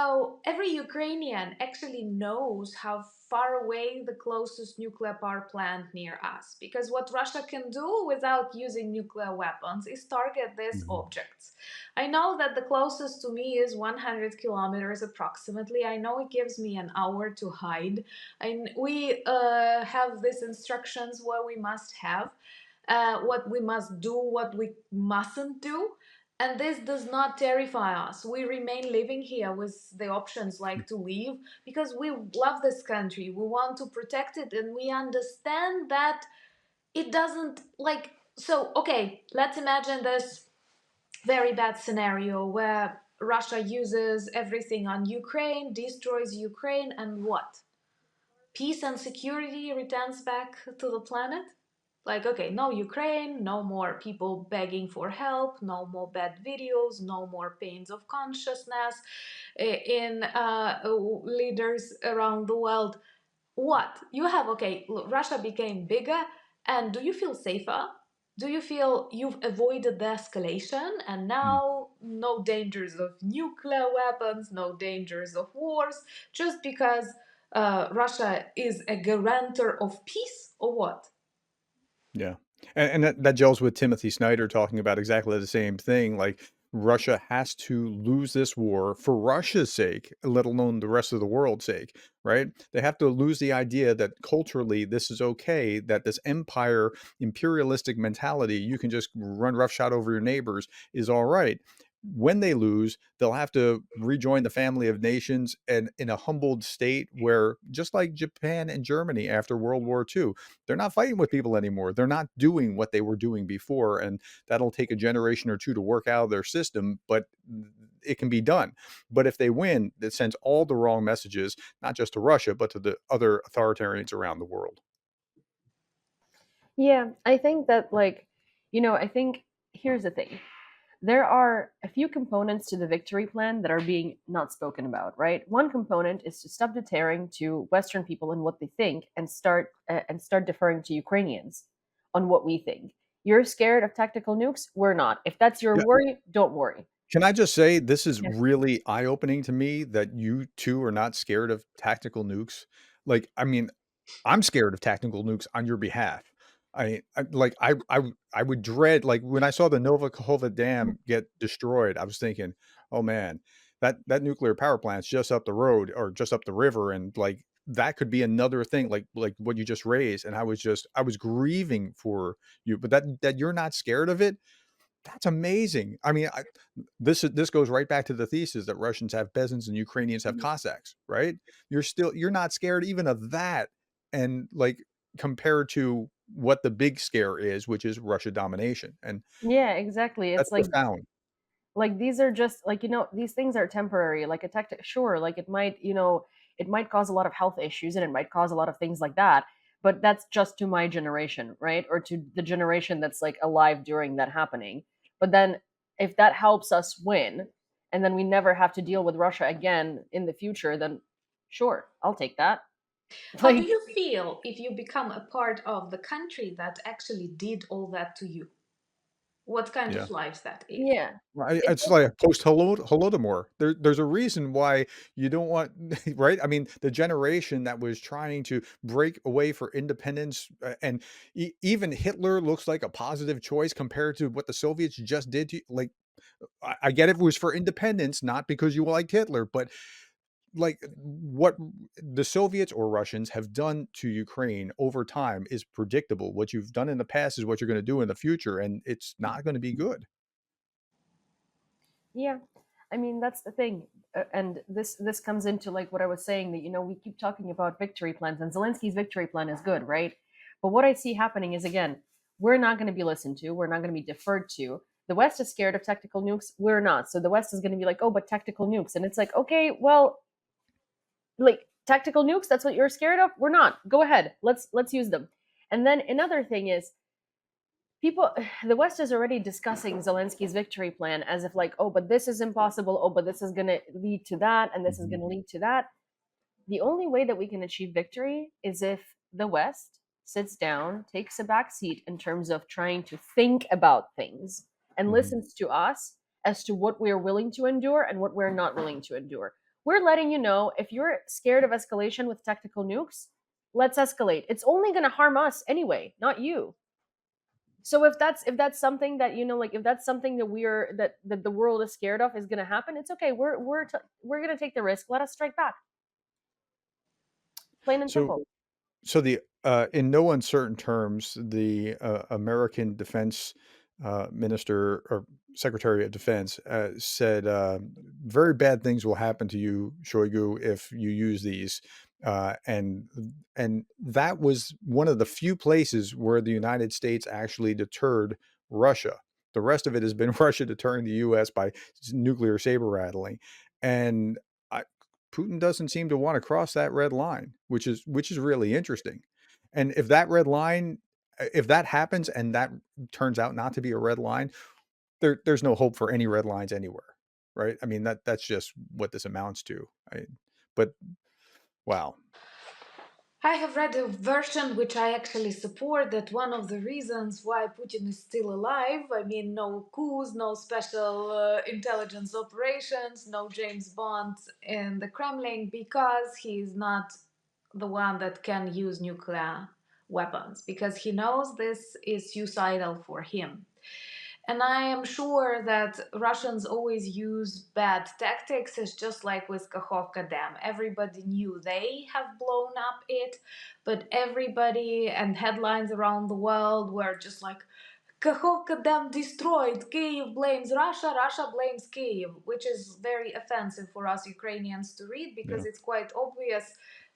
every Ukrainian actually knows how far away the closest nuclear power plant near us, because what Russia can do without using nuclear weapons is target these Mhm. objects. I know that the closest to me is 100 kilometers approximately. I know it gives me an hour to hide. And we have these instructions what we must have, what we must do, what we mustn't do. And this does not terrify us. We remain living here with the options like to leave because we love this country. We want to protect it, and we understand that it doesn't like. So, okay, let's imagine this very bad scenario where Russia uses everything on Ukraine, destroys Ukraine, and what? Peace and security returns back to the planet? Like, okay, no Ukraine, no more people begging for help, no more bad videos, no more pains of consciousness in leaders around the world. What? You have, okay, Russia became bigger, and do you feel safer? Do you feel you've avoided the escalation and Mm. now no dangers of nuclear weapons, no dangers of wars, just because Russia is a guarantor of peace, or what? Yeah. And that gels with Timothy Snyder talking about exactly the same thing. Like, Russia has to lose this war for Russia's sake, let alone the rest of the world's sake, right? They have to lose the idea that culturally this is okay, that this empire, imperialistic mentality, you can just run roughshod over your neighbors is all right. When they lose, they'll have to rejoin the family of nations and in a humbled state where, just like Japan and Germany after World War II, they're not fighting with people anymore. They're not doing what they were doing before. And that'll take a generation or two to work out of their system, but it can be done. But if they win, it sends all the wrong messages, not just to Russia, but to the other authoritarians around the world. Yeah, I think that, I think here's the thing. There are a few components to the victory plan that are being not spoken about, right? One component is to stop deterring to Western people and what they think, and start deferring to Ukrainians on what we think. You're scared of tactical nukes? We're not. If that's your Yeah. worry, don't worry. Can I just say this is Yeah. really eye-opening to me that you 2 are not scared of tactical nukes? Like, I mean, I'm scared of tactical nukes on your behalf. I would dread like, when I saw the Nova Kahova Dam get destroyed, I was thinking, "Oh, man, that nuclear power plant's just up the road or just up the river," and, like, that could be another thing, like what you just raised, and I was grieving for you, but that you're not scared of it, that's amazing. I mean, this goes right back to the thesis that Russians have peasants and Ukrainians have Cossacks, right? You're not scared even of that, and like compared to what the big scare is, which is Russia domination, and Yeah, exactly. that's It's profound. like these are just like, these things are temporary. Like a tactic, sure, like it might cause a lot of health issues and it might cause a lot of things like that, but that's just to my generation, right? Or to the generation that's like alive during that happening. But then if that helps us win, and then we never have to deal with Russia again in the future, then sure, I'll take that. How do Like, you feel if you become a part of the country that actually did all that to you? What kind Yeah. of life that is? yeah. Well, I It, it's like a post Holodomor. There's a reason why you don't want right? I mean, the generation that was trying to break away for independence, and even Hitler looks like a positive choice compared to what the Soviets just did to like, I get if it was for independence, not because you liked Hitler, but like what the Soviets or Russians have done to Ukraine over time is predictable. What you've done in the past is what you're gonna do in the future, and it's not gonna be good. Yeah, I mean that's the thing, and this comes into like what I was saying, that we keep talking about victory plans, and Zelensky's victory plan is good, right? But what I see happening is, again, we're not going to be listened to, we're not going to be deferred to. The West is scared of tactical nukes, we're not. So the West is going to be like, oh, but tactical nukes, and it's like, okay, well, like tactical nukes, that's what you're scared of. We're not. Go ahead, let's use them. And then another thing is, people the West is already discussing Zelensky's victory plan as if like, oh, but this is impossible, oh, but this is going to lead to that, and this is going Mhm. to lead to that. The only way that we can achieve victory is if the West sits down, takes a back seat in terms of trying to think about things, and Mhm. listens to us as to what we're willing to endure and what we're not willing to endure. We're letting you know, if you're scared of escalation with tactical nukes, let's escalate. It's only going to harm us anyway, not you. So if that's something that, like, if that's something that that the world is scared of is going to happen, it's okay. We're going to take the risk. Let us strike back. Plain and So simple. the in no uncertain terms, the American Defense Minister or Secretary of Defense said very bad things will happen to you, Shoigu, if you use these. And that was one of the few places where the United States actually deterred Russia. The rest of it has been Russia deterring the U.S. by nuclear saber rattling, and Putin doesn't seem to want to cross that red line, which is really interesting. And if that red line, if that happens and that turns out not to be a red line, there's no hope for any red lines anywhere, right? I mean that's just what this amounts to. But wow, I have read a version which I actually support, that one of the reasons why Putin is still alive, I mean, no coups, no special intelligence operations, no James Bond in the Kremlin, because he is not the one that can use nuclear weapons, because he knows this is suicidal for him. And I am sure that Russians always use bad tactics. It's just like with Kakhovka Dam. Everybody knew they have blown up it, but everybody and headlines around the world were just like, Kakhovka Dam destroyed, Kyiv blames Russia, Russia blames Kyiv, which is very offensive for us Ukrainians to read because Yeah. it's quite obvious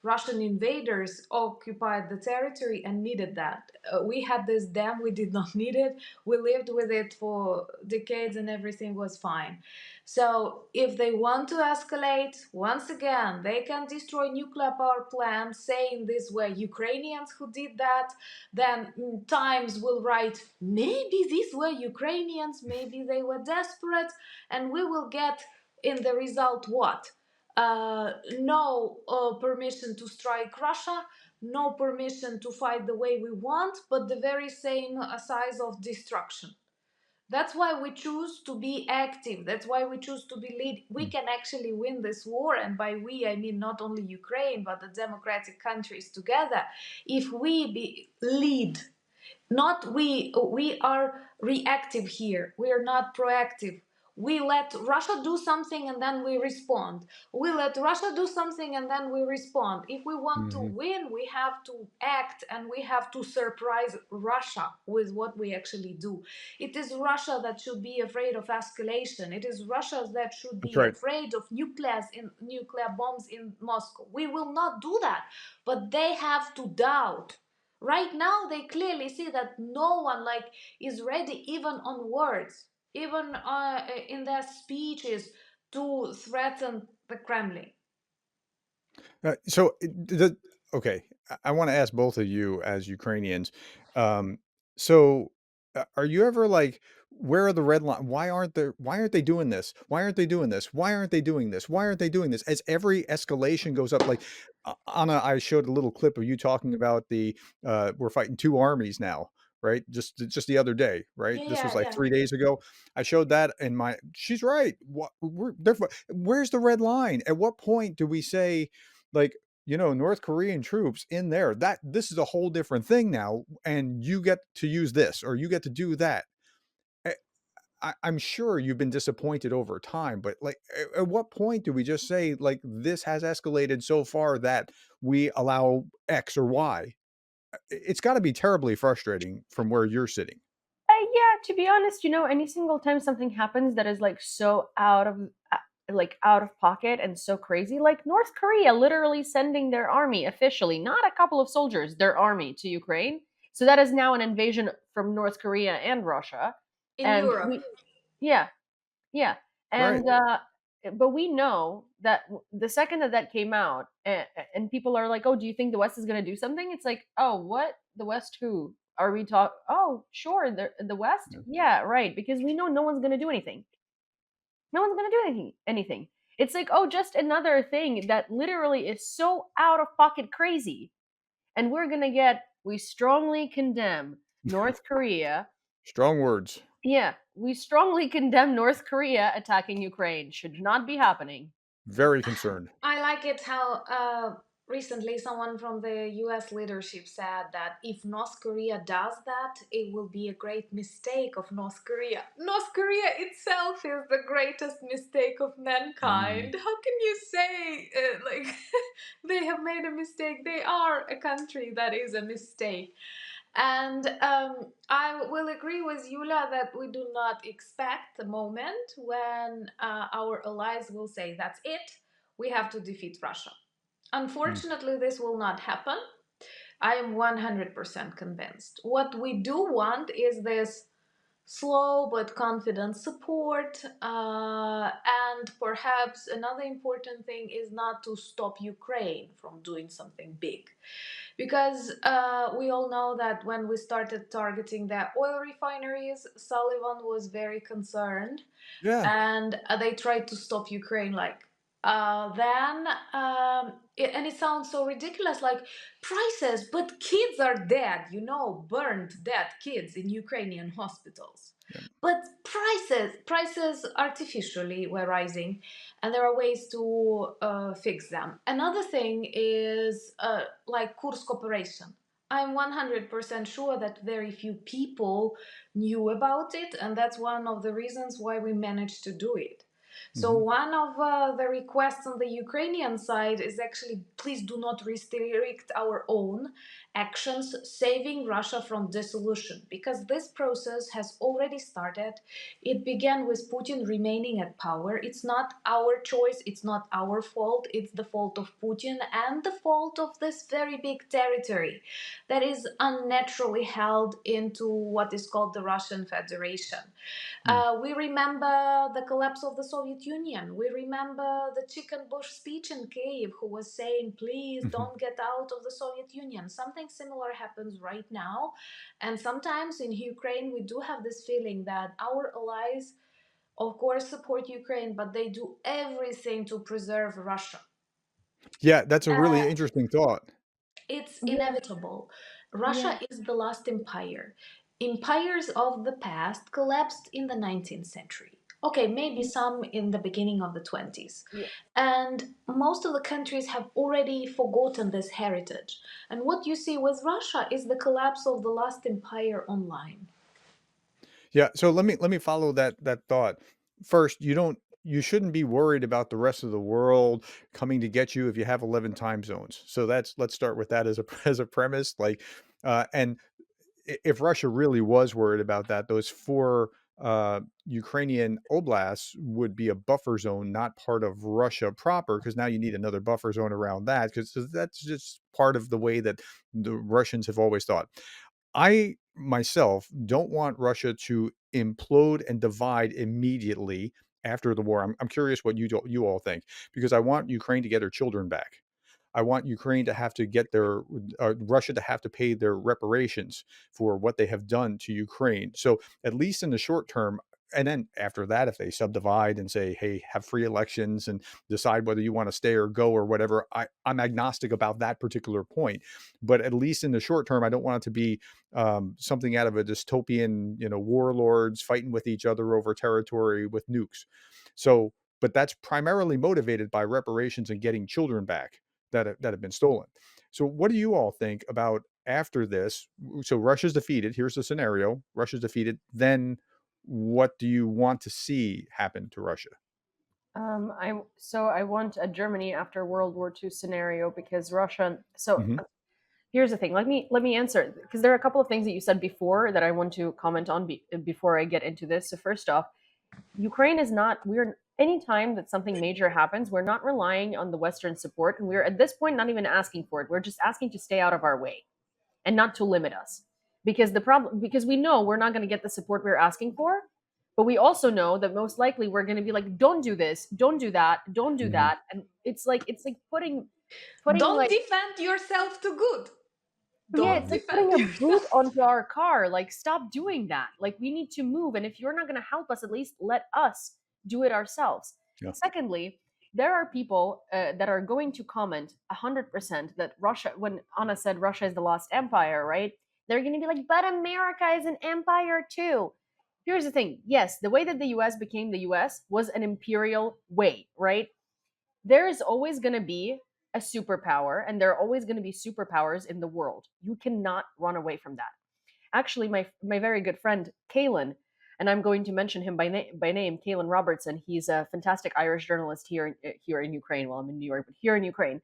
Russian invaders occupied the territory and needed that. We had this dam, we did not need it. We lived with it for decades and everything was fine. So, if they want to escalate, once again, they can destroy nuclear power plants, saying this were Ukrainians who did that. Then Times will write, maybe these were Ukrainians, maybe they were desperate, and we will get in the result what? No permission to strike Russia, no permission to fight the way we want, but the very same size of destruction. That's why we choose to be active. That's why we choose to be lead. We Mm. can actually win this war, and by we I mean not only Ukraine but the democratic countries together. If we lead, not we are reactive here, we are not proactive. We let Russia do something and then we respond. We let Russia do something and then we respond. If we want to Mhm. win, we have to act and we have to surprise Russia with what we actually do. It is Russia that should be afraid of escalation. It is Russia that should That's be right. afraid of nuclear bombs in Moscow. We will not do that, but they have to doubt. Right now they clearly see that no one like is ready even on words, even in their speeches, to threaten the Kremlin. So, okay, I want to ask both of you as Ukrainians. Um, so, are you ever like, where are the red line? Why aren't they doing this? Why aren't they doing this? Why aren't they doing this? Why aren't they doing this? As every escalation goes up, like Anna, I showed a little clip of you talking about the we're fighting two armies now. Right, just the other day, right? Yeah, This was yeah, like yeah. 3 days ago. I showed that, and my she's right. What where's the red line? At what point do we say, like, North Korean troops in there, that this is a whole different thing now, and you get to use this or you get to do that. Eh, I'm sure you've been disappointed over time, but like, at what point do we just say, like, this has escalated so far that we allow X or Y? It's got to be terribly frustrating from where you're sitting. Yeah, to be honest, any single time something happens that is like so out of pocket and so crazy, like North Korea literally sending their army officially, not a couple of soldiers, their army to Ukraine. So that is now an invasion from North Korea and Russia. In And Europe. yeah, yeah. Right. And but we know that the second that that came out, and people are like, "Oh, do you think the West is going to do something?" It's like, "Oh, what? The West who? Are we talk Oh, sure, the West? Yeah. Yeah, right, because we know no one's going to do anything. No one's going to do anything. It's like, "Oh, just another thing that literally is so out of pocket crazy." And we're going to get we strongly condemn North Korea. Strong words. Yeah, we strongly condemn North Korea attacking Ukraine. Should not be happening. Very concerned. I like it how recently someone from the US leadership said that if North Korea does that, it will be a great mistake of North Korea. North Korea itself is the greatest mistake of Mhm. mankind. How can you say, like, they have made a mistake? They are a country that is a mistake. And I will agree with Yulia that we do not expect the moment when our allies will say, that's it, we have to defeat Russia. Mm. Unfortunately, this will not happen. I am 100% convinced. What we do want is this slow but confident support. And perhaps another important thing is not to stop Ukraine from doing something big. Because we all know that when we started targeting the oil refineries, Sullivan was very concerned Yeah. and they tried to stop Ukraine like then and it sounds so ridiculous like prices, but kids are dead, burned dead kids in Ukrainian hospitals. Yeah. But prices artificially were rising, and there are ways to fix them. Another thing is like Kursk operation. I'm 100% sure that very few people knew about it, and that's one of the reasons why we managed to do it. So, Hmm. one of the requests on the Ukrainian side is actually please do not restrict our own actions, saving Russia from dissolution, because this process has already started. It began with Putin remaining at power. It's not our choice, it's not our fault, it's the fault of Putin and the fault of this very big territory that is unnaturally held into what is called the Russian Federation. We remember the collapse of the Soviet Union. We remember the Chicken Bush speech in Kiev, who was saying, please Hmm. don't get out of the Soviet Union. Something similar happens right now. And sometimes in Ukraine, we do have this feeling that our allies, of course, support Ukraine, but they do everything to preserve Russia. Yeah, that's a really Uh, interesting thought. It's Yeah, inevitable. Russia yeah, is the last empire. Empires of the past collapsed in the 19th century. Okay, maybe some in the beginning of the 20s. yeah. And most of the countries have already forgotten this heritage. And what you see with Russia is the collapse of the last empire online. Yeah, so let me follow that thought. First, you shouldn't be worried about the rest of the world coming to get you if you have 11 time zones. So let's start with that as a as a premise. Like, and if Russia really was worried about that, those four Ukrainian oblasts would be a buffer zone, not part of Russia proper, because now you need another buffer zone around that, because that's just part of the way that the Russians have always thought. I myself don't want Russia to implode and divide immediately after the war. I'm curious what you all think, because I want Ukraine to get her children back. I want Ukraine to have to get their Russia to have to pay their reparations for what they have done to Ukraine. So at least in the short term, and then after that, if they subdivide and say, "Hey, have free elections and decide whether you want to stay or go or whatever," I'm agnostic about that particular point. But at least in the short term, I don't want it to be something out of a dystopian, warlords fighting with each other over territory with nukes. So, but that's primarily motivated by reparations and getting children back that have been stolen. So, what do you all think about after this? So, Russia's defeated. Here's the scenario: Russia's defeated. Then, what do you want to see happen to Russia? I want a Germany after World War II scenario because Russia. So Hmm. here's the thing. Let me answer because there are a couple of things that you said before that I want to comment on before I get into this. So first off, Ukraine is not. We're anytime that something major happens, we're not relying on the Western support, and we're at this point not even asking for it. We're just asking to stay out of our way and not to limit us, because we know we're not going to get the support we're asking for, but we also know that most likely we're going to be like, don't do this, don't do that, don't do Hmm. that, and it's like putting Don't like defend yourself too good. yeah, Don't it's like defend putting a boot yourself. onto our car. Like, stop doing that. Like, we need to move. And if you're not going to help us, at least let us do it ourselves. Yeah. Secondly, there are people that are going to comment 100% that Russia, when Anna said Russia is the lost empire, right? They're going to be like, but America is an empire too. Here's the thing. Yes, the way that the US became the US was an imperial way, right? There is always going to be a superpower and there are always going to be superpowers in the world. You cannot run away from that. Actually, my very good friend Kalen, and I'm going to mention him by name, Kalen Robertson. He's a fantastic Irish journalist here in Ukraine. Well, I'm in New York, but here in Ukraine.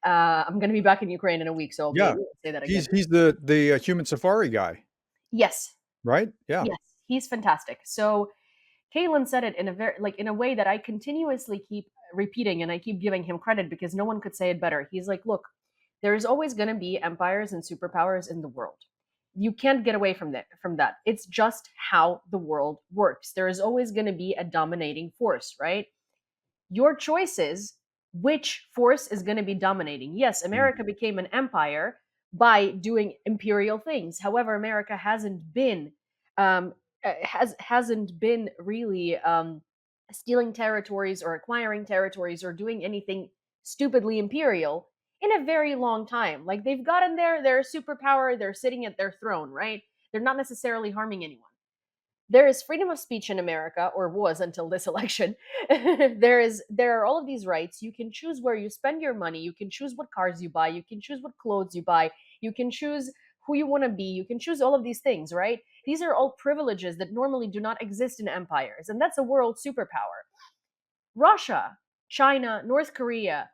I'm going to be back in Ukraine in a week, so I'll be Yeah. able to say that again. He's the human safari guy, Yes, right? Yeah. yes, he's fantastic. So Kalen said it in a very like in a way that I continuously keep repeating, and I keep giving him credit because no one could say it better. He's like, look, there's always going to be empires and superpowers in the world. You can't get away from that. It's just how the world works. There is always going to be a dominating force, right? Your choice is which force is going to be dominating. Yes, America Mhm. became an empire by doing imperial things. However, America um, hasn't been really stealing territories or acquiring territories or doing anything stupidly imperial in a very long time. Like they've gotten there, they're a superpower, they're sitting at their throne, right? They're not necessarily harming anyone. There is freedom of speech in America, or was until this election. There are all of these rights. You can choose where you spend your money. You can choose what cars you buy. You can choose what clothes you buy. You can choose who you want to be, you can choose all of these things, right? These are all privileges that normally do not exist in empires, and that's a world superpower. Russia, China, North Korea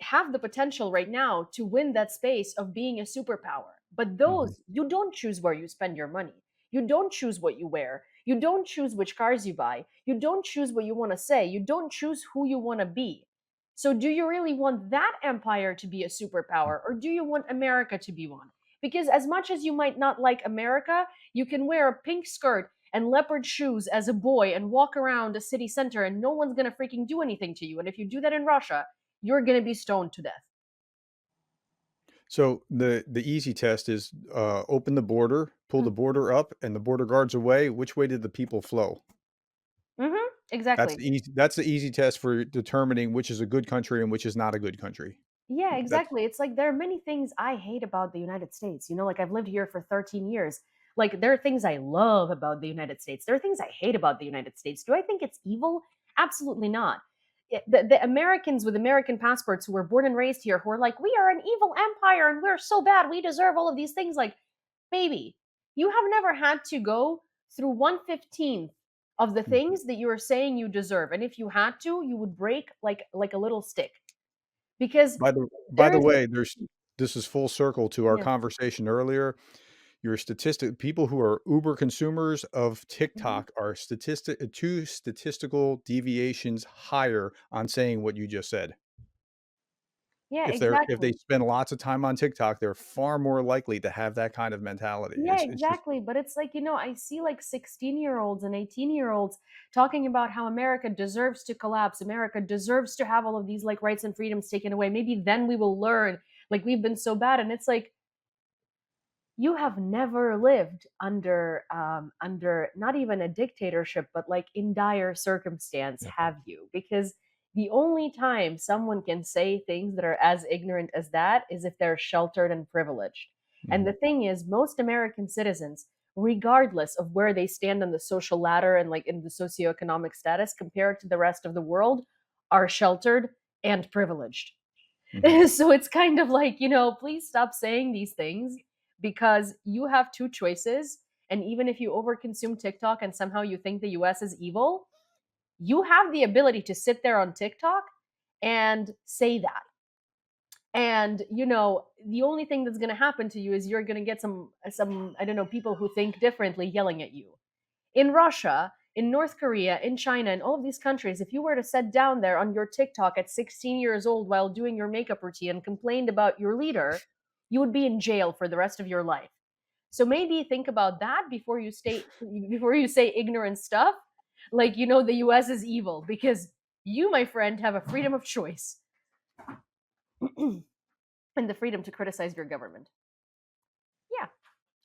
have the potential right now to win that space of being a superpower. But Mhm. those, you don't choose where you spend your money. You don't choose what you wear. You don't choose which cars you buy. You don't choose what you want to say. You don't choose who you want to be. So, do you really want that empire to be a superpower, or do you want America to be one? Because as much as you might not like America, you can wear a pink skirt and leopard shoes as a boy and walk around a city center and no one's going to freaking do anything to you. And if you do that in Russia, you're going to be stoned to death. So the easy test is, open the border, pull the border up, and the border guards away. Which way did the people flow? Mm-hmm. Exactly. That's the easy test for determining which is a good country and which is not a good country. Yeah, That's exactly. It's like there are many things I hate about the United States. Like I've lived here for 13 years. Like there are things I love about the United States. There are things I hate about the United States. Do I think it's evil? Absolutely not. The Americans with American passports who were born and raised here who are like, we are an evil empire and we're so bad. We deserve all of these things. Like, baby, you have never had to go through 1/15th of the Mhm. things that you are saying you deserve. And if you had to, you would break like a little stick. Because By there the is way, there's this is full circle to our yeah. conversation earlier. Your statistic people who are uber consumers of Mhm. TikTok are 2 statistical deviations higher on saying what you just said. Yeah, If they exactly. spend lots of time on TikTok, they're far more likely to have that kind of mentality. Yeah, It's just exactly. But it's like, I see like 16-year-olds and 18-year-olds talking about how America deserves to collapse. America deserves to have all of these like rights and freedoms taken away. Maybe then we will learn like we've been so bad. And it's like, you have never lived under not even a dictatorship but like in dire circumstance, yeah. have you? Because the only time someone can say things that are as ignorant as that is if they're sheltered and privileged. And Mhm, the thing is, most American citizens, regardless of where they stand on the social ladder and like in the socioeconomic status compared to the rest of the world, are sheltered and privileged. mhm. So it's kind of like, please stop saying these things because you have two choices. And even if you overconsume TikTok and somehow you think the US is evil, you have the ability to sit there on TikTok and say that. And the only thing that's going to happen to you is you're going to get some I don't know, people who think differently yelling at you. In Russia, in North Korea, in China, in all of these countries, if you were to sit down there on your TikTok at 16 years old while doing your makeup routine and complained about your leader, you would be in jail for the rest of your life. So maybe think about that before you say ignorant stuff, like the US is evil, because you, my friend, have a freedom of choice and the freedom to criticize your government. Yeah.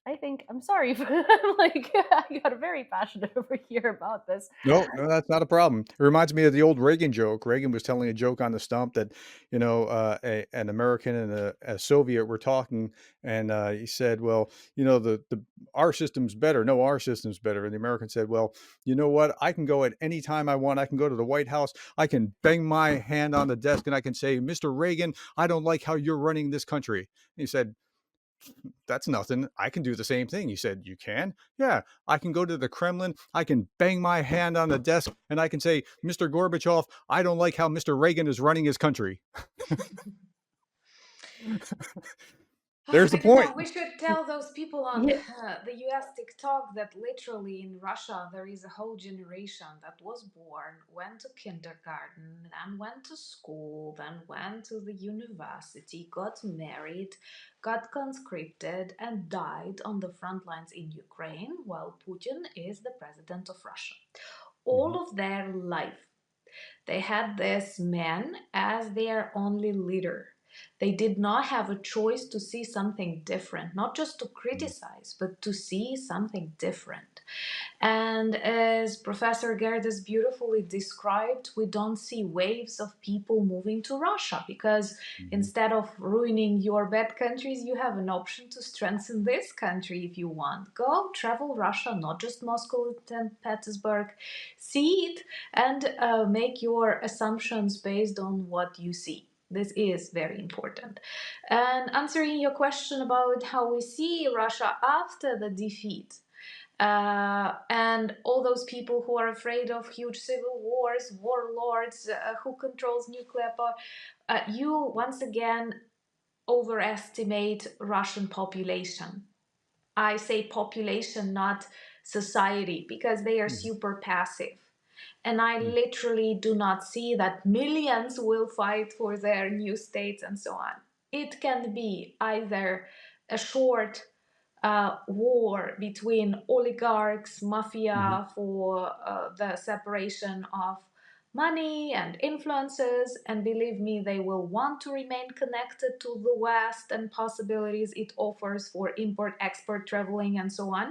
I think I'm sorry if I'm like I got very passionate over here about this. No, no, that's not a problem. It reminds me of the old Reagan joke. Reagan was telling a joke on the stump that, an American and a Soviet were talking, and he said, "Well, the our system's better. No, our system's better." And the American said, "Well, you know what? I can go at any time I want. I can go to the White House. I can bang my hand on the desk, and I can say, 'Mr. Reagan, I don't like how you're running this country.'" He said, "That's nothing. I can do the same thing." He said, "You can?" "Yeah, I can go to the Kremlin. I can bang my hand on the desk and I can say, 'Mr. Gorbachev, I don't like how Mr. Reagan is running his country.'" There's the I don't know. point. We should tell those people on Yeah. the US TikTok that literally in Russia there is a whole generation that was born, went to kindergarten, then went to school, then went to the university, got married, got conscripted, and died on the front lines in Ukraine while Putin is the president of Russia. All Mhm, of their life they had this man as their only leader. They did not have a choice to see something different, not just to mhm, criticize, but to see something different. And as Professor Gerdes beautifully described, we don't see waves of people moving to Russia because mhm, instead of ruining your bad countries, you have an option to strengthen this country if you want. Go travel Russia, not just Moscow and Petersburg. See it and make your assumptions based on what you see. This is very important. And answering your question about how we see Russia after the defeat, and all those people who are afraid of huge civil wars, warlords, who controls nuclear power, you once again overestimate Russian population. I say population, not society, because they are Mhm. super passive. And I Mm. literally do not see that millions will fight for their new states and so on. It can be either a short war between oligarchs, Mhm. mafia for the separation of money and influences. And believe me, they will want to remain connected to the West and possibilities it offers for import, export, traveling, and so on.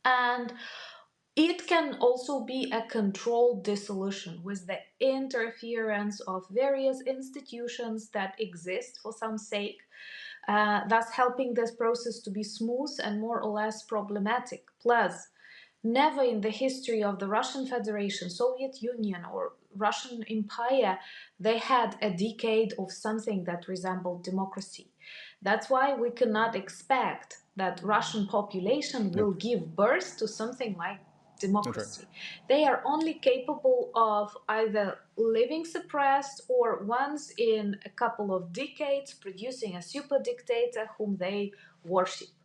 And it can also be a controlled dissolution with the interference of various institutions that exist for some sake, thus helping this process to be smooth and more or less problematic. Plus, never in the history of the Russian Federation, Soviet Union, or Russian Empire, they had a decade of something that resembled democracy. That's why we cannot expect that Russian population Yep. will give birth to something like That's right. democracy. They are only capable of either living suppressed or once in a couple of decades producing a super dictator whom they worship. Yep.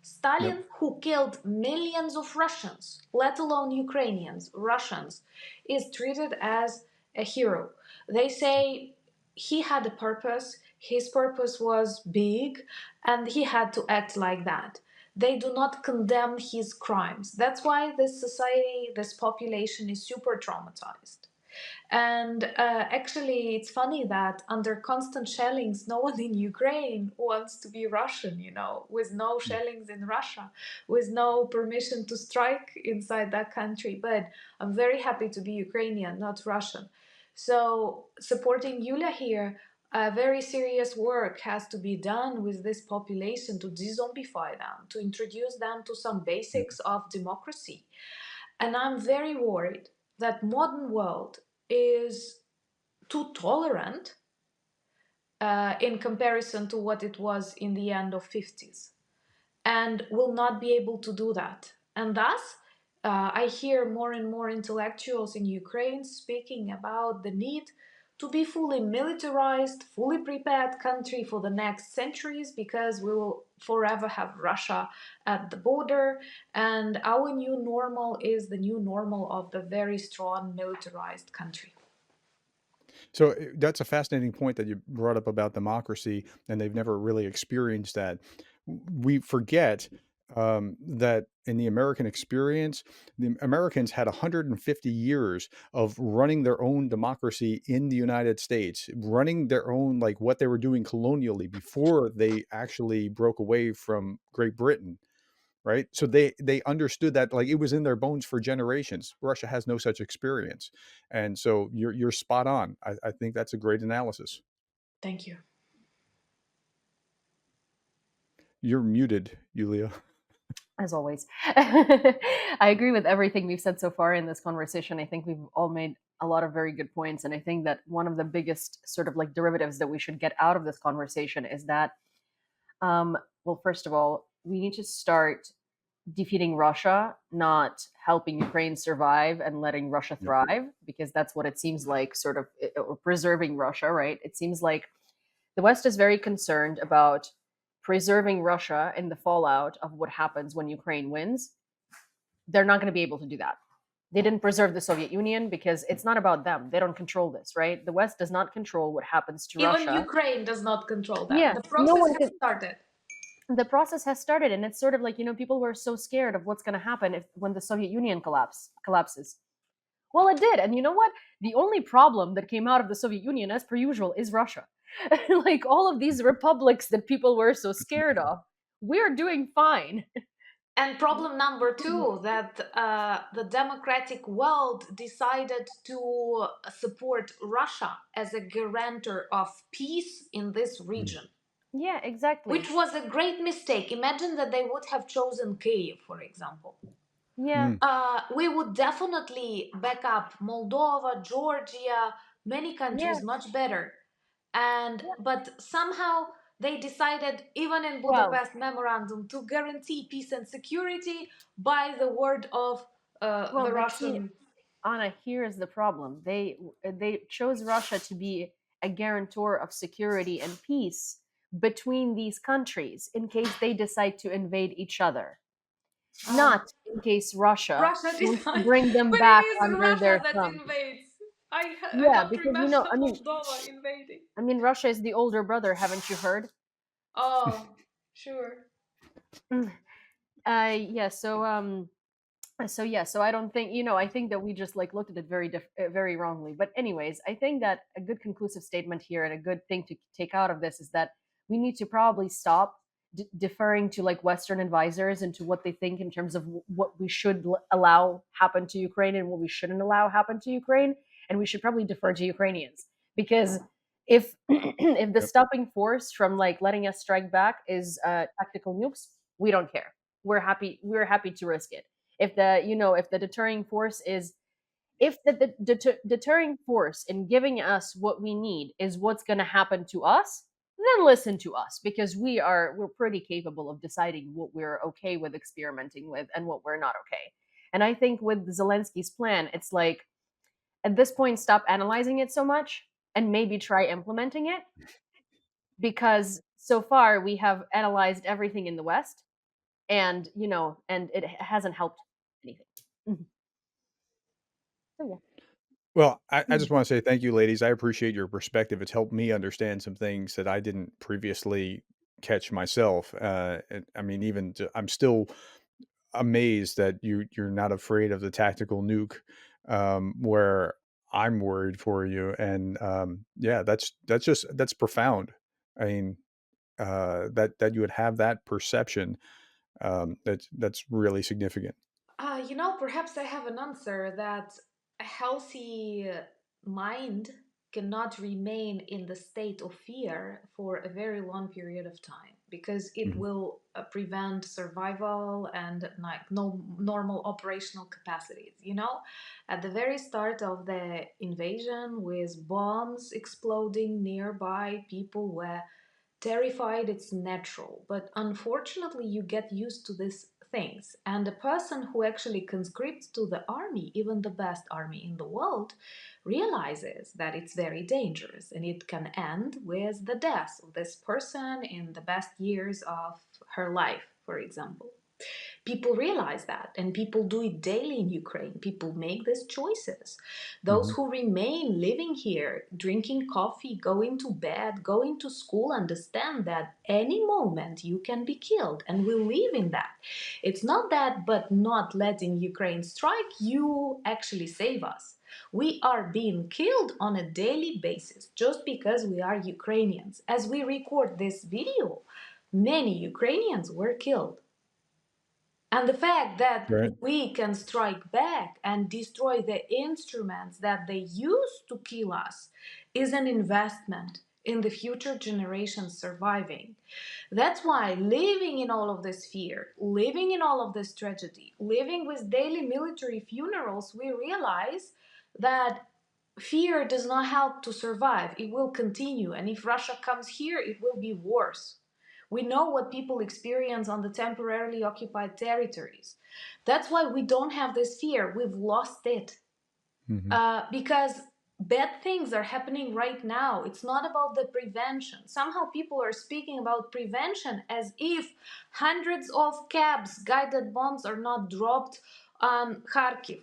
Stalin, who killed millions of Russians, let alone Ukrainians, Russians, is treated as a hero. They say he had a purpose, his purpose was big, and he had to act like that. They do not condemn his crimes. That's why this society, this population is super traumatized. And actually, it's funny that under constant shellings, no one in Ukraine wants to be Russian, with no Mm. shellings in Russia, with no permission to strike inside that country. But I'm very happy to be Ukrainian, not Russian. So, supporting Yulia here, very serious work has to be done with this population to de-zombify them, to introduce them to some Yep. basics of democracy. And I'm very worried that modern world is too tolerant in comparison to what it was in the end of 50s, and will not be able to do that. And thus, I hear more and more intellectuals in Ukraine speaking about the need to be fully militarized, fully prepared country for the next centuries, because we will forever have Russia at the border, and our new normal is the new normal of the very strong militarized country. So that's a fascinating point that you brought up about democracy, and they've never really experienced that. We forget that in the American experience, the Americans had 150 years of running their own democracy in the United States, running their own, like what they were doing colonially before they actually broke away from Great Britain. Right? So they understood that, like, it was in their bones for generations. Russia has no such experience. And so you're spot on. I think that's a great analysis. Thank you. You're muted, Yulia. As always. I agree with everything we've said so far in this conversation. I think we've all made a lot of very good points. And I think that one of the biggest sort of like derivatives that we should get out of this conversation is that, well, first of all, we need to start defeating Russia, not helping Ukraine survive and letting Russia Yep. thrive, because that's what it seems like, sort of, or preserving Russia, right? It seems like the West is very concerned about preserving Russia in the fallout of what happens when Ukraine wins. They're not going to be able to do that. They didn't preserve the Soviet Union because it's not about them. They don't control this, right? The West does not control what happens to Even Russia. Ukraine does not control that. Yeah, The no process one has can. started. The process has started, and it's sort of like, people were so scared of what's going to happen if when the Soviet Union collapses. Well, it did, and you know what? The only problem that came out of the Soviet Union, as per usual, is Russia. Like all of these republics that people were so scared of, we're doing fine. And problem number two, that the democratic world decided to support Russia as a guarantor of peace in this Mm. region, Yeah, exactly. which was a great mistake. Imagine that they would have chosen Kiev, for example. Yeah, Mm. We would definitely back up Moldova, Georgia, many yeah, countries much better. And but somehow they decided, even in Well, Budapest memorandum, to guarantee peace and security by the word of well, the but see, Russian. Anna, here is the problem. They chose Russia to be a guarantor of security and peace between these countries in case they decide to invade each other, uh, not in case Russia Russia wants to decides, bring them but it back is under Russia their that thumb. invades. I Yeah, don't because remember I mean, Moldova invading. Russia is the older brother, haven't you heard? Oh, sure. Yeah. So I don't think, I think that we just like looked at it very wrongly. But anyways, I think that a good conclusive statement here and a good thing to take out of this is that we need to probably stop deferring to like Western advisors and to what they think in terms of what we should allow happen to Ukraine and what we shouldn't allow happen to Ukraine, and we should probably defer to Ukrainians, because if if the Yep. stopping force from like letting us strike back is tactical nukes, we don't care. We're happy to risk it. If the deterring force is, if deterring force in giving us what we need is what's going to happen to us, then listen to us, because we're pretty capable of deciding what we're okay with experimenting with and what we're not okay. And I think with Zelensky's plan, it's like, at this point, stop analyzing it so much and maybe try implementing it, because so far we have analyzed everything in the West, and it hasn't helped anything. Mhm. So Well, I yeah. just want to say thank you, ladies. I appreciate your perspective. It's helped me understand some things that I didn't previously catch myself. I mean, I'm still amazed that you're not afraid of the tactical nuke, where I'm worried for you. And yeah, that's profound. I mean, that you would have that perception. That's really significant. Perhaps I have an answer that a healthy mind cannot remain in the state of fear for a very long period of time, because it Mhm. will prevent survival and like no normal operational capacities. At the very start of the invasion, with bombs exploding nearby, people were terrified. It's natural, but unfortunately you get used to these things, and a person who actually conscripts to the army, even the best army in the world, realizes that it's very dangerous and it can end with the death of this person in the best years of her life, for example. People realize that, and people do it daily in Ukraine. People make these choices. Those Mhm. who remain living here, drinking coffee, going to bed, going to school, understand that any moment you can be killed, and we live in that. It's not that, but not letting Ukraine strike, you actually save us. We are being killed on a daily basis just because we are Ukrainians. As we record this video, many Ukrainians were killed, and the fact that Right. we can strike back and destroy the instruments that they use to kill us is an investment in the future generations surviving. That's why living in all of this fear, living in all of this tragedy, living with daily military funerals, we realize that fear does not help to survive. It will continue. And if Russia comes here, it will be worse. We know what people experience on the temporarily occupied territories. That's why we don't have this fear. We've lost it. Mhm. Because bad things are happening right now. It's not about the prevention. Somehow people are speaking about prevention as if hundreds of cabs, guided bombs are not dropped on Kharkiv.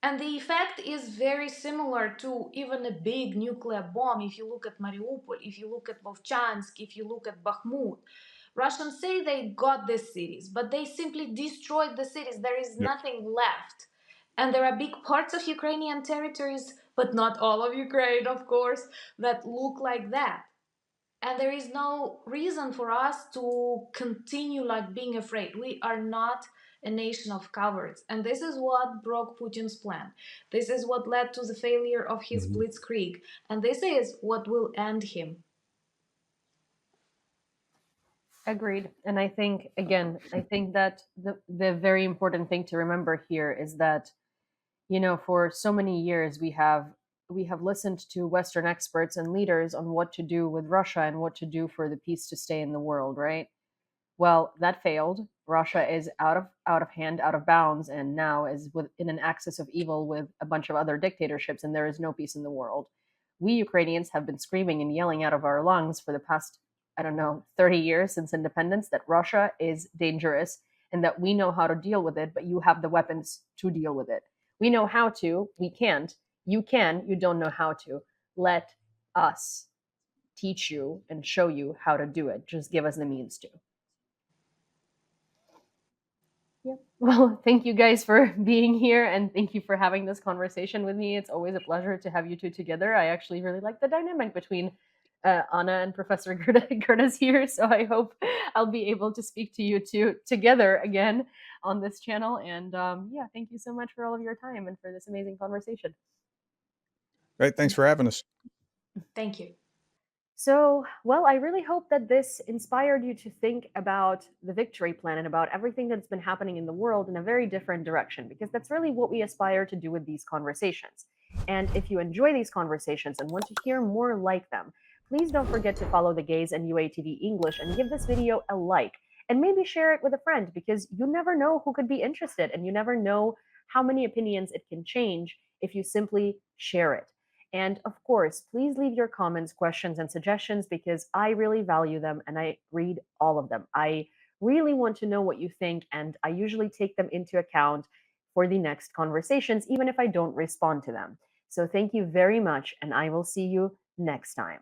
And the effect is very similar to even a big nuclear bomb. If you look at Mariupol, if you look at Vovchansk, if you look at Bakhmut, Russians say they got these cities, but they simply destroyed the cities. There is Yep. nothing left. And there are big parts of Ukrainian territories, but not all of Ukraine, of course, that look like that. And there is no reason for us to continue like being afraid. We are not a nation of cowards, and this is what broke Putin's plan. This is what led to the failure of his Mhm. blitzkrieg, and this is what will end him. Agreed. And I think that the very important thing to remember here is that, for so many years we have listened to Western experts and leaders on what to do with Russia and what to do for the peace to stay in the world, right? Well, that failed. Russia is out of hand, out of bounds, and now is in an axis of evil with a bunch of other dictatorships, and there is no peace in the world. We Ukrainians have been screaming and yelling out of our lungs for the past, I don't know, 30 years since independence that Russia is dangerous and that we know how to deal with it, but you have the weapons to deal with it. We know how to, we can't. You can, you don't know how to. Let us teach you and show you how to do it. Just give us the means to. Yeah. Well, thank you guys for being here and thank you for having this conversation with me. It's always a pleasure to have you two together. I actually really like the dynamic between Anna and Professor Gerdes here. So I hope I'll be able to speak to you two together again on this channel. And yeah, thank you so much for all of your time and for this amazing conversation. Great. Thanks for having us. Thank you. So, well, I really hope that this inspired you to think about the victory plan and about everything that's been happening in the world in a very different direction, because that's really what we aspire to do with these conversations. And if you enjoy these conversations and want to hear more like them, please don't forget to follow the Gaze and UATV English and give this video a like and maybe share it with a friend because you never know who could be interested and you never know how many opinions it can change if you simply share it. And of course, please leave your comments, questions, and suggestions because I really value them and I read all of them. I really want to know what you think, and I usually take them into account for the next conversations, even if I don't respond to them. So thank you very much, and I will see you next time.